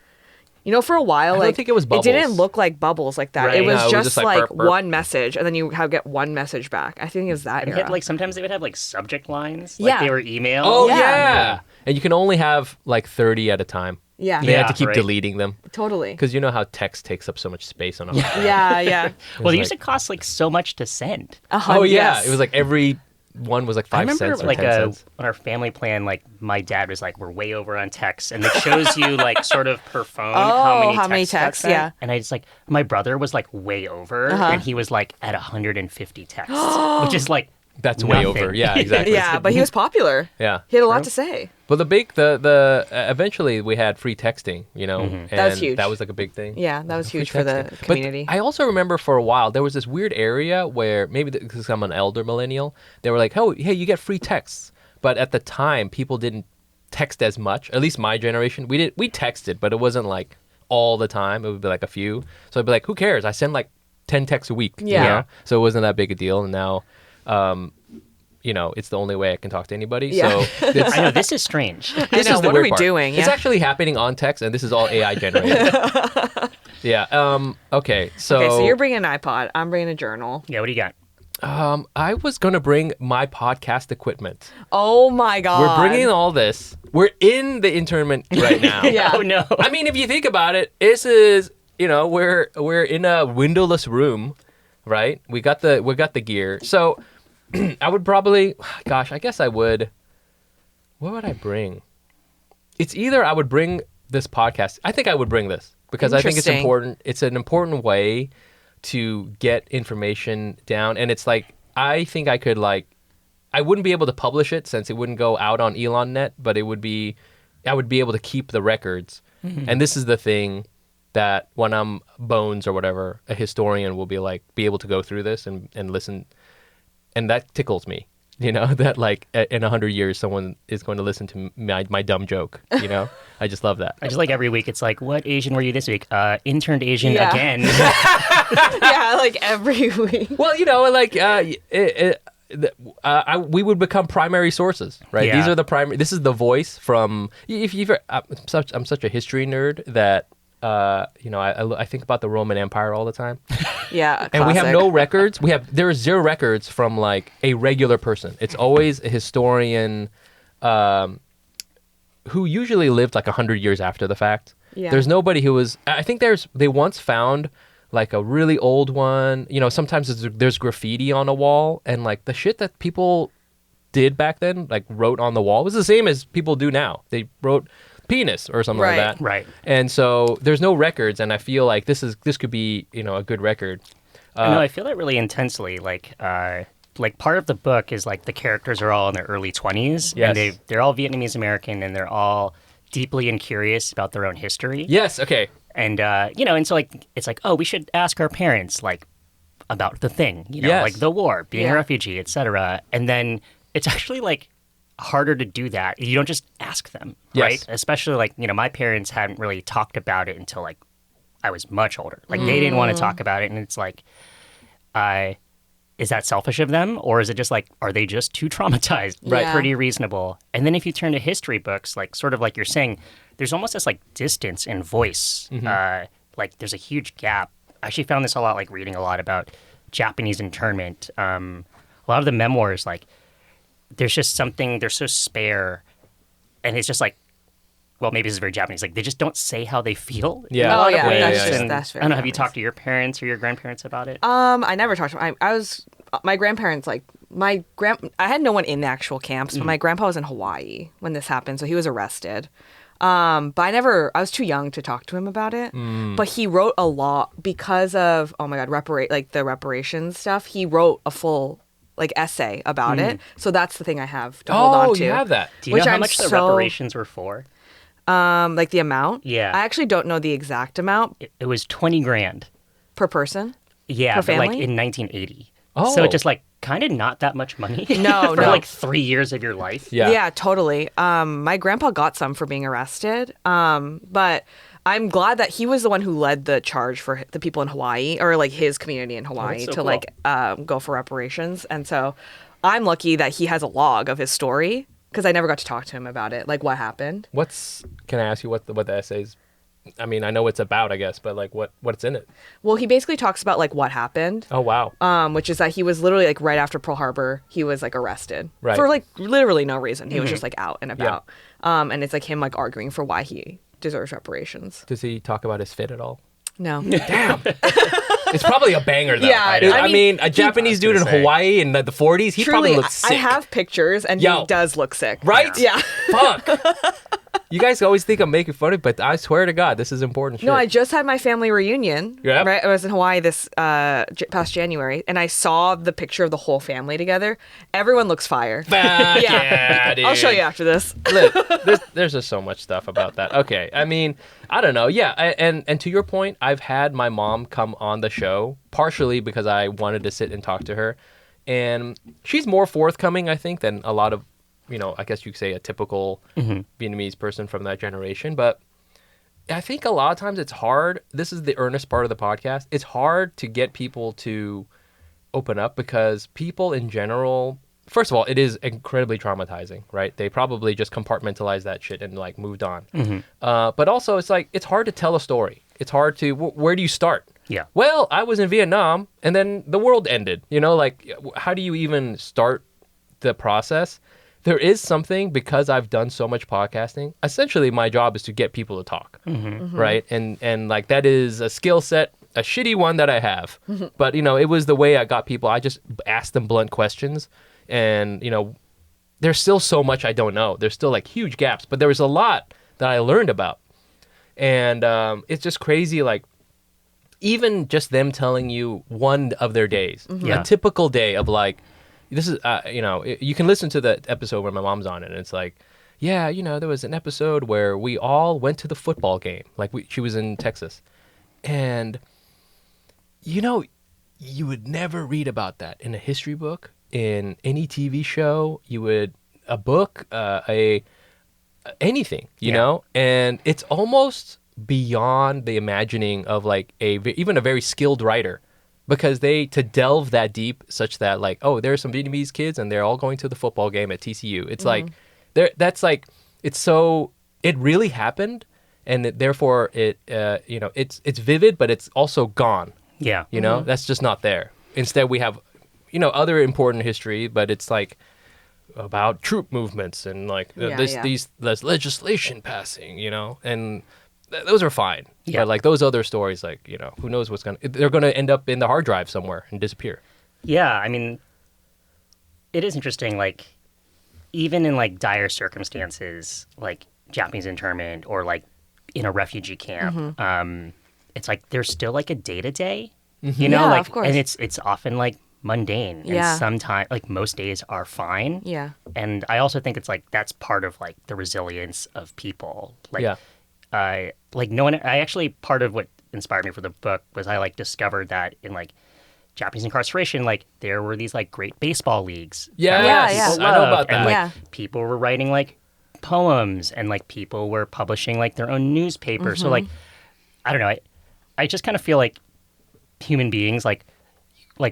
You know, for a while, I don't think it was It didn't bubbles. look like bubbles like that. Right. It was No, it was just just like like burp, burp. one message, and then you get one message back. I think it was that And era. it had, like sometimes they would have like subject lines, like Yeah. they were email. Oh Yeah. yeah. And you can only have like 30 at a time. yeah, They had Yeah, to keep right. deleting them totally. because you know how text takes up so much space on a hard drive. Yeah, yeah. well, they like- used to cost like so much to send. Oh yeah, yes. it was like every one was like 5 I remember cents or like 10 cents. on our family plan, like my dad was like, "We're way over on texts," and it shows you like sort of per phone how many texts got sent. yeah. And I just like my brother was like way over, and he was like at 150 texts, which is like That's way nothing. over. Yeah, exactly. Yeah, but he was popular. Yeah. He had a lot to say. But eventually we had free texting, you know, and That was huge. that was like a big thing. Yeah, that was Free huge for the texting. community. But I also remember for a while there was this weird area where maybe because I'm an elder millennial, they were like, "Oh, hey, you get free texts." But at the time, people didn't text as much. At least my generation, we texted, but it wasn't like all the time. It would be like a few. So I'd be like, "Who cares? I send like 10 texts a week." you Yeah. know? So it wasn't that big a deal. And now, you know, it's the only way I can talk to anybody. Yeah. So it's, I know this is strange. this know, is the what are weird we part. doing? It's Yeah. actually happening on text, and this is all AI generated. Yeah. Okay. So. Okay, so you're bringing an iPod. I'm bringing a journal. Yeah, what do you got? I was gonna bring my podcast equipment. Oh my god. We're bringing all this. We're in the internment right now. Yeah. Oh no. I mean, if you think about it, this is we're in a windowless room, right? We got the gear. So I would probably, gosh, I guess I would. What would I bring? It's either I would bring this podcast. I think I would bring this because I think it's important. It's an important way to get information down, and it's like I think I could I wouldn't be able to publish it since it wouldn't go out on ElonNet, but I would be able to keep the records. Mm-hmm. And this is the thing that when I'm Bones or whatever, a historian will be able to go through this and listen, and that tickles me. That in 100 years someone is going to listen to my dumb joke. I just love that. I just every week it's what Asian were you this week? Interned Asian again. Yeah, every week. Well, we would become primary sources, right? Yeah. These are the primary. This is the voice from. If you've, I'm such a history nerd that I think about the Roman Empire all the time. Yeah, and we have no records. There are 0 records from a regular person. It's always a historian, who usually lived 100 years after the fact. Yeah. There's nobody who was. I think they once found a really old one. Sometimes there's graffiti on a wall, and the shit that people did back then, wrote on the wall, was the same as people do now. They wrote penis or something like that. Right. And so there's no records, and I feel this could be a good record. No, I feel that really intensely. Part of the book is the characters are all in their early 20s, yes. and they're all Vietnamese American, and they're all deeply and curious about their own history. Yes. Okay. And and so it's oh, we should ask our parents about the thing, yes. the war, being a refugee, etc. And then it's actually harder to do that. You don't just ask them, yes. right? Especially my parents hadn't really talked about it until I was much older. They didn't want to talk about it, and it's is that selfish of them, or is it just are they just too traumatized? Right. Yeah. Pretty reasonable. And then if you turn to history books, sort of you're saying, there's almost this distance in voice. Mm-hmm. There's a huge gap. I actually found this a lot reading a lot about Japanese internment. A lot of the memoirs, there's just something, they're so spare, and it's just well, maybe this is very Japanese. They just don't say how they feel. Yeah. In a lot of ways. That's And that's very I don't know. Have you Japanese. talked to your parents or your grandparents about it? I never talked to my grandparents. I had no one in the actual camps, but my grandpa was in Hawaii when this happened, so he was arrested. But I was too young to talk to him about it. But he wrote a lot because of, oh my God, the reparations stuff. He wrote a full essay about it. So that's the thing I have to hold on to. Oh, you have that. Do you know how much the reparations were for? The amount? Yeah. I actually don't know the exact amount It was 20 grand. per person. Yeah, Per but family? in 1980. Oh. So it's just kind of not that much money. No, for no. 3 years of your life. Yeah. Yeah, totally. My grandpa got some for being arrested. But I'm glad that he was the one who led the charge for the people in Hawaii, or his community in Hawaii, so to go for reparations. And so I'm lucky that he has a log of his story, because I never got to talk to him about it, what happened. Can I ask you what the essay's? I mean, I know what it's about, I guess, but what's in it? Well, he basically talks about what happened. Oh wow. Which is that he was literally right after Pearl Harbor, he was arrested Right. for literally no reason. He was just out and about. And it's him arguing for why he deserves reparations. Does he talk about his fit at all? No. Damn. It's probably a banger though. Yeah, I mean, a Japanese dude in Hawaii in the 40s, he Truly, probably looks sick. I have pictures, and he does look sick. Right? Yeah. Fuck. You guys always think I'm making fun of it, but I swear to God, this is important shit. No, I just had my family reunion. Yep. Right, I was in Hawaii this past January, and I saw the picture of the whole family together. Everyone looks fire. Fuck yeah, dude. I'll show you after this. Look, there's just so much stuff about that. Okay, I mean, I don't know. Yeah, and to your point, I've had my mom come on the show partially because I wanted to sit and talk to her, and she's more forthcoming, I think, than a lot of, I guess you could say a typical Vietnamese person from that generation. But I think a lot of times it's hard. This is the earnest part of the podcast. It's hard to get people to open up because people in general, first of all, it is incredibly traumatizing, right? They probably just compartmentalized that shit and moved on. But also it's it's hard to tell a story. It's hard to, where do you start? Yeah. Well, I was in Vietnam and then the world ended. You know, like, how do you even start the process? There is something, because I've done so much podcasting, essentially my job is to get people to talk, right? And like, that is a skill set, a shitty one that I have. But, you know, it was the way I got people. I just asked them blunt questions. And, you know, there's still so much I don't know. There's still like huge gaps, but there was a lot that I learned about. And it's just crazy, like, even just them telling you one of their days, a typical day of like, this is, you know, you can listen to the episode where my mom's on it, and it's like, yeah, you know, there was an episode where we all went to the football game. Like, she was in Texas. And, you know, you would never read about that in a history book, in any TV show. You would, a book, anything, you know? And it's almost beyond the imagining of like even a very skilled writer. Because to delve that deep, such that like, oh, there are some Vietnamese kids and they're all going to the football game at TCU. It's like, that's like, it really happened, and therefore it, you know, it's vivid, but it's also gone. Yeah. You know, that's just not there. Instead, we have, you know, other important history, but it's like about troop movements and like this legislation passing, you know, and those are fine. Yeah. But like those other stories, like, you know, who knows they're going to end up in the hard drive somewhere and disappear. Yeah. I mean, it is interesting. Like, even in like dire circumstances, like Japanese internment or like in a refugee camp, it's like there's still like a day-to-day, you know, like, of course. and it's often like mundane, and sometimes like most days are fine. Yeah. And I also think it's like that's part of like the resilience of people. Like, like no one. I actually, part of what inspired me for the book was I like discovered that in like Japanese incarceration, like there were these like great baseball leagues. I know about that. And like people were writing like poems, and like people were publishing like their own newspaper. So like, I don't know. I just kind of feel like human beings, like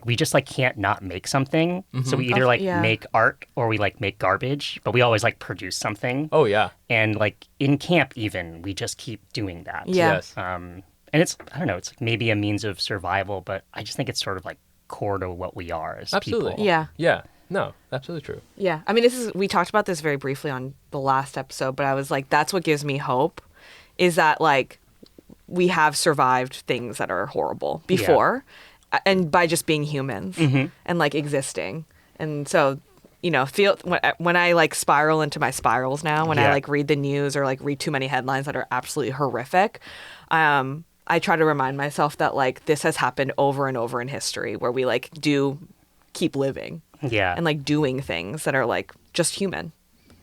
we just like can't not make something. So we either like make art or we like make garbage, but we always like produce something. Oh yeah. And like in camp, even we just keep doing that. Yeah. Yes. And it's, I don't know, it's like maybe a means of survival, but I just think it's sort of like core to what we are as people. Yeah. Yeah. No, absolutely true. Yeah. I mean, we talked about this very briefly on the last episode, but I was like, that's what gives me hope, is that like we have survived things that are horrible before, and by just being humans and like existing. And so, you know, when I like spiral into my spirals now, when I like read the news or like read too many headlines that are absolutely horrific, I try to remind myself that like this has happened over and over in history, where we like do keep living. Yeah. And like doing things that are like just human.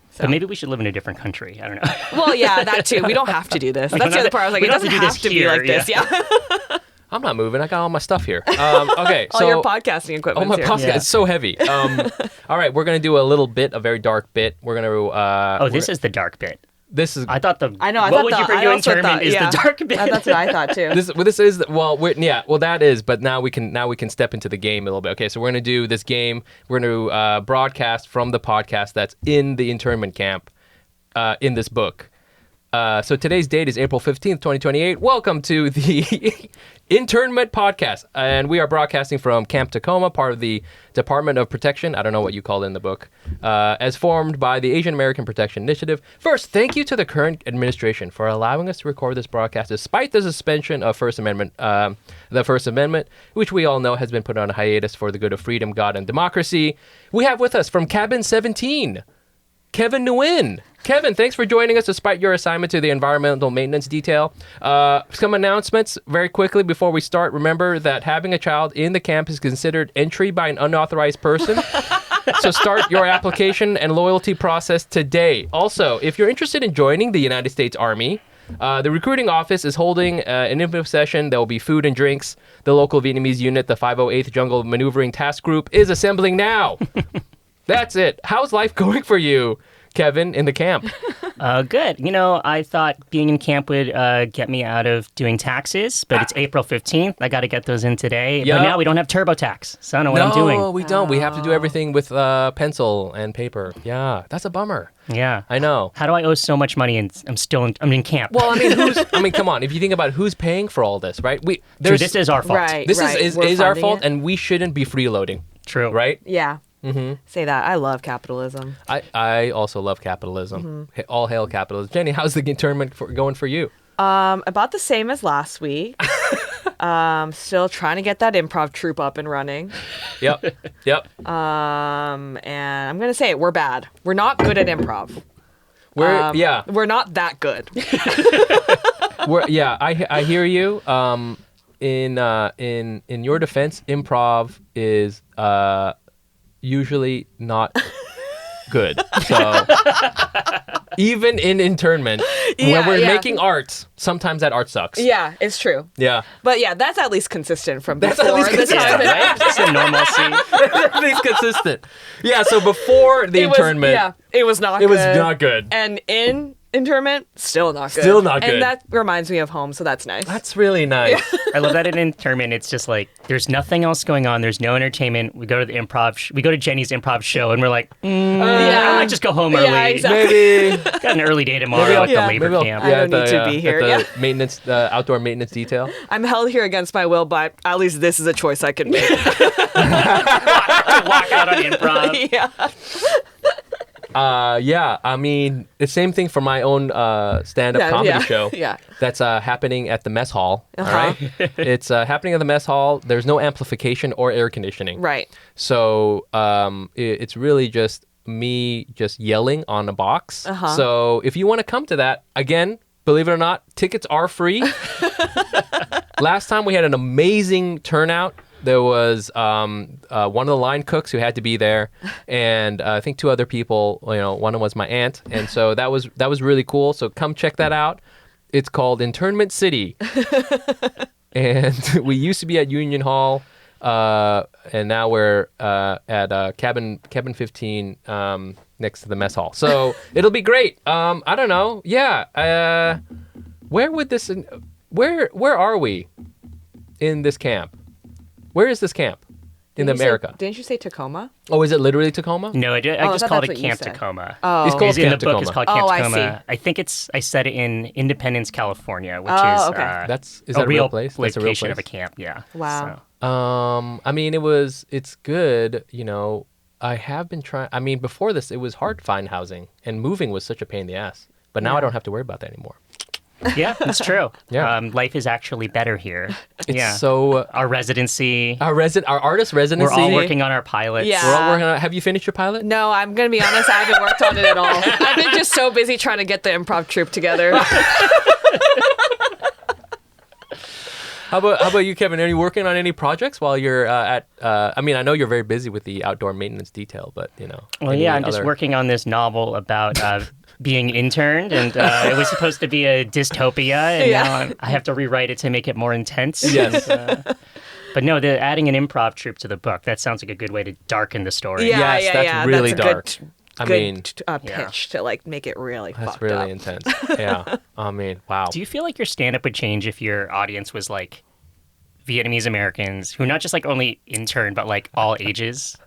So. But maybe we should live in a different country. I don't know. Well, yeah, that too. We don't have to do this. That's the other part. I was like, it doesn't have to be like this. Yeah. I'm not moving. I got all my stuff here. Okay. All your podcasting equipment. Oh, my podcast. It's so heavy. All right. We're going to do a very dark bit. We're going to... this is the dark bit. This is. I thought I know. What would you bring to internment is the dark bit. That's what I thought too. This is that is. But now we can step into the game a little bit. Okay, so we're gonna do this game. We're gonna broadcast from the podcast that's in the internment camp, in this book. So today's date is April 15th, 2028. Welcome to the Internment Podcast. And we are broadcasting from Camp Tacoma, part of the Department of Protection. I don't know what you call it in the book. As formed by the Asian American Protection Initiative. First, thank you to the current administration for allowing us to record this broadcast despite the suspension of the First Amendment, which we all know has been put on a hiatus for the good of freedom, God, and democracy. We have with us from Cabin 17, Kevin Nguyen. Kevin, thanks for joining us despite your assignment to the environmental maintenance detail. Some announcements very quickly before we start. Remember that having a child in the camp is considered entry by an unauthorized person. So start your application and loyalty process today. Also, if you're interested in joining the United States Army, the recruiting office is holding an info session. There will be food and drinks. The local Vietnamese unit, the 508th Jungle Maneuvering Task Group, is assembling now. That's it. How's life going for you? Kevin, in the camp? Good. You know, I thought being in camp would get me out of doing taxes, but it's April 15th. I got to get those in today. Yeah. But now we don't have TurboTax, so I don't know what I'm doing. No, we don't. We have to do everything with pencil and paper. Yeah, that's a bummer. Yeah. I know. How do I owe so much money and I'm in camp? Well, I mean, come on. If you think about who's paying for all this, right? True, this is our fault. Right. This is our fault, it. and we shouldn't be freeloading. True. Right? Yeah. Say that. I love capitalism. I also love capitalism. All hail capitalism. Jenny, how's the internment going for you? About the same as last week. Still trying to get that improv troupe up and running. Yep. And I'm gonna say it. We're bad. We're not good at improv. We're not that good. I hear you. In your defense, improv is usually not good. So even in internment, when we're making art, sometimes that art sucks. Yeah, it's true. Yeah. But yeah, that's at least consistent from That's before at least the time. Yeah, right? It's a normalcy. At least consistent. Yeah, so before the internment, it was not it good. was not good. And in internment, still not good. Still not good. And that reminds me of home, so that's nice. That's really nice. I love that in internment, it's just like there's nothing else going on. There's no entertainment. We go to the we go to Jenny's improv show, and we're like, I might just go home early. Yeah, exactly. Maybe. Got an early day tomorrow at the labor camp. I don't need to be here. At the maintenance, the outdoor maintenance detail. I'm held here against my will, but at least this is a choice I can make. To walk out on improv. Yeah. I mean, the same thing for my own stand-up comedy show. Yeah. That's happening at the mess hall. All right. It's happening at the mess hall. There's no amplification or air conditioning. Right. So it's really just me just yelling on a box. So if you want to come to that, again, believe it or not, tickets are free. Last time we had an amazing turnout. There was one of the line cooks who had to be there, and I think two other people. One was my aunt, and so that was really cool. So come check that out. It's called Internment City, and we used to be at Union Hall, and now we're at Cabin 15 next to the mess hall. So it'll be great. I don't know. Yeah. Where are we in this camp? Where is this camp in America? Didn't you say Tacoma? Oh, is it literally Tacoma? No, I just I called thought it that's what you Camp said. Tacoma. Oh. It's called In Camp the book, Tacoma. it's called Camp I Tacoma. see. I think I said it in Independence, California, which Oh, is okay. Is that a real place? Location That's a real place? of a camp. Yeah. Wow. So. I mean, it's good. I have been trying. I mean, before this, it was hard to find housing, and moving was such a pain in the ass. But now I don't have to worry about that anymore. Yeah, that's true. Yeah. Life is actually better here. It's so our residency. our artist residency. We're all working on our pilot. Yeah. We're all working on. Have you finished your pilot? No, I'm going to be honest. I haven't worked on it at all. I've been just so busy trying to get the improv troupe together. How about you, Kevin? Are you working on any projects while you're at? I mean, I know you're very busy with the outdoor maintenance detail, but Well, yeah, I'm just working on this novel about being interned, and it was supposed to be a dystopia, and now I have to rewrite it to make it more intense. Yes. But no, adding an improv troupe to the book, that sounds like a good way to darken the story. Yes, that's really that's a dark. Good pitch to make it really That's fucked really up. intense. Yeah. I mean, wow. Do you feel like your stand-up would change if your audience was like Vietnamese Americans who not just like only intern, but like all ages?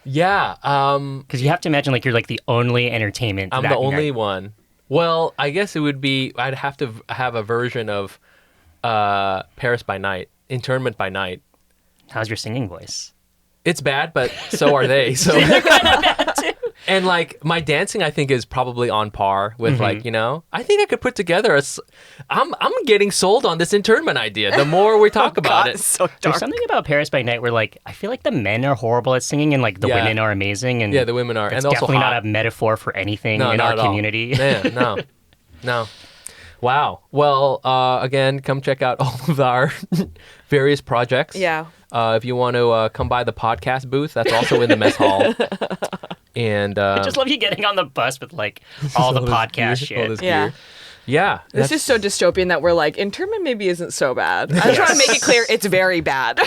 Yeah. Because you have to imagine like you're like the only entertainment. I'm that the only night. one. Well, I guess it would be, I'd have to have a version of Paris by Night, Internment by Night. How's your singing voice? It's bad, but so are they. So and like my dancing, I think is probably on par with like, I think I could put together I'm getting sold on this internment idea. The more we talk about it. It's so There's dark. something about Paris by Night where like I feel like the men are horrible at singing and like the women are amazing, and Yeah, the women are. it's And also definitely hot. not a metaphor for anything No, in not our at all. community. Man, no. Wow. Well, again, come check out all of our various projects. Yeah. If you want to come by the podcast booth, that's also in the mess hall. And I just love you getting on the bus with like all the podcast all shit. this Yeah. gear. Yeah. This is so dystopian that we're like, internment maybe isn't so bad. I just want to make it clear it's very bad.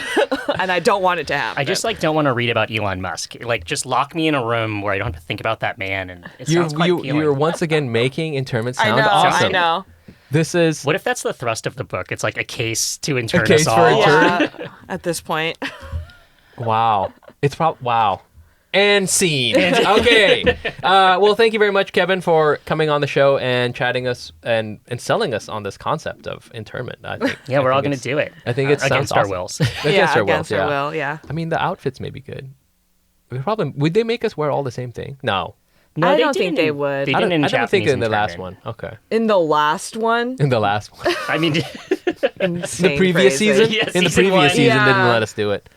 And I don't want it to happen. I just don't want to read about Elon Musk. Just lock me in a room where I don't have to think about that man, and it sounds quite appealing. You're once again making internment sound I awesome. know. This is... What if that's the thrust of the book? It's like a case to intern A case us for all. Yeah, at this point. Wow. It's wow. And scene. Okay. Well, thank you very much, Kevin, for coming on the show and chatting us and selling us on this concept of internment. I think, Yeah, we're all going to do it. I think it sounds against our awesome. wills. Against our wills, our will, yeah. I mean, the outfits may be good. Would they make us wear all the same thing? No. No, I they don't think didn't. they would. They I didn't in don't think Japanese in the last internment. one. Okay. In the last one, In the last one. I mean, insane The previous phrasing. season? Yeah, In the season previous one. season, Yeah. didn't let us do it.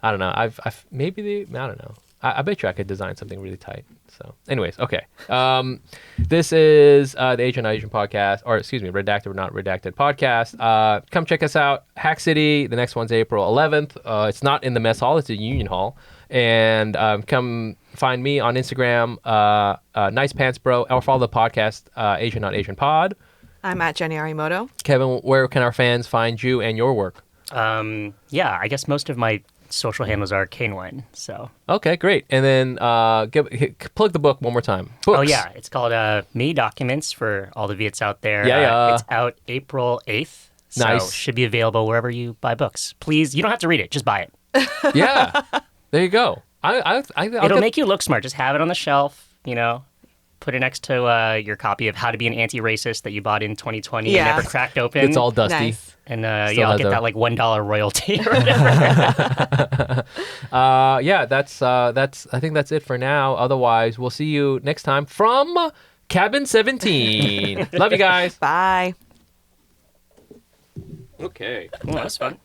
I don't know. I've maybe I don't know. I bet you I could design something really tight. So, anyways, okay. This is the Asian Not Asian podcast, or excuse me, Redacted or Not Redacted podcast. Come check us out. Hack City. The next one's April 11th. It's not in the mess hall. It's a Union Hall. And come find me on Instagram, Nice Pants Bro, or follow the podcast, Asian Not Asian Pod. I'm at Jenny Arimoto. Kevin, where can our fans find you and your work? yeah, I guess most of my social handles are Kevin Nguyen. So. Okay, great. And then plug the book one more time. Books. Oh yeah, it's called Me Documents for all the Viets out there. Yeah. It's out April 8th. So Nice. should be available wherever you buy books. Please, you don't have to read it. Just buy it. Yeah. There you go. It'll make you look smart. Just have it on the shelf, Put it next to your copy of How to Be an Anti-Racist that you bought in 2020 Yeah. and never cracked open. It's all dusty. Nice. And Still I'll has get a- that $1 royalty or whatever. Yeah, that's I think that's it for now. Otherwise, we'll see you next time from Cabin 17. Love you guys. Bye. Okay. Well, that was fun.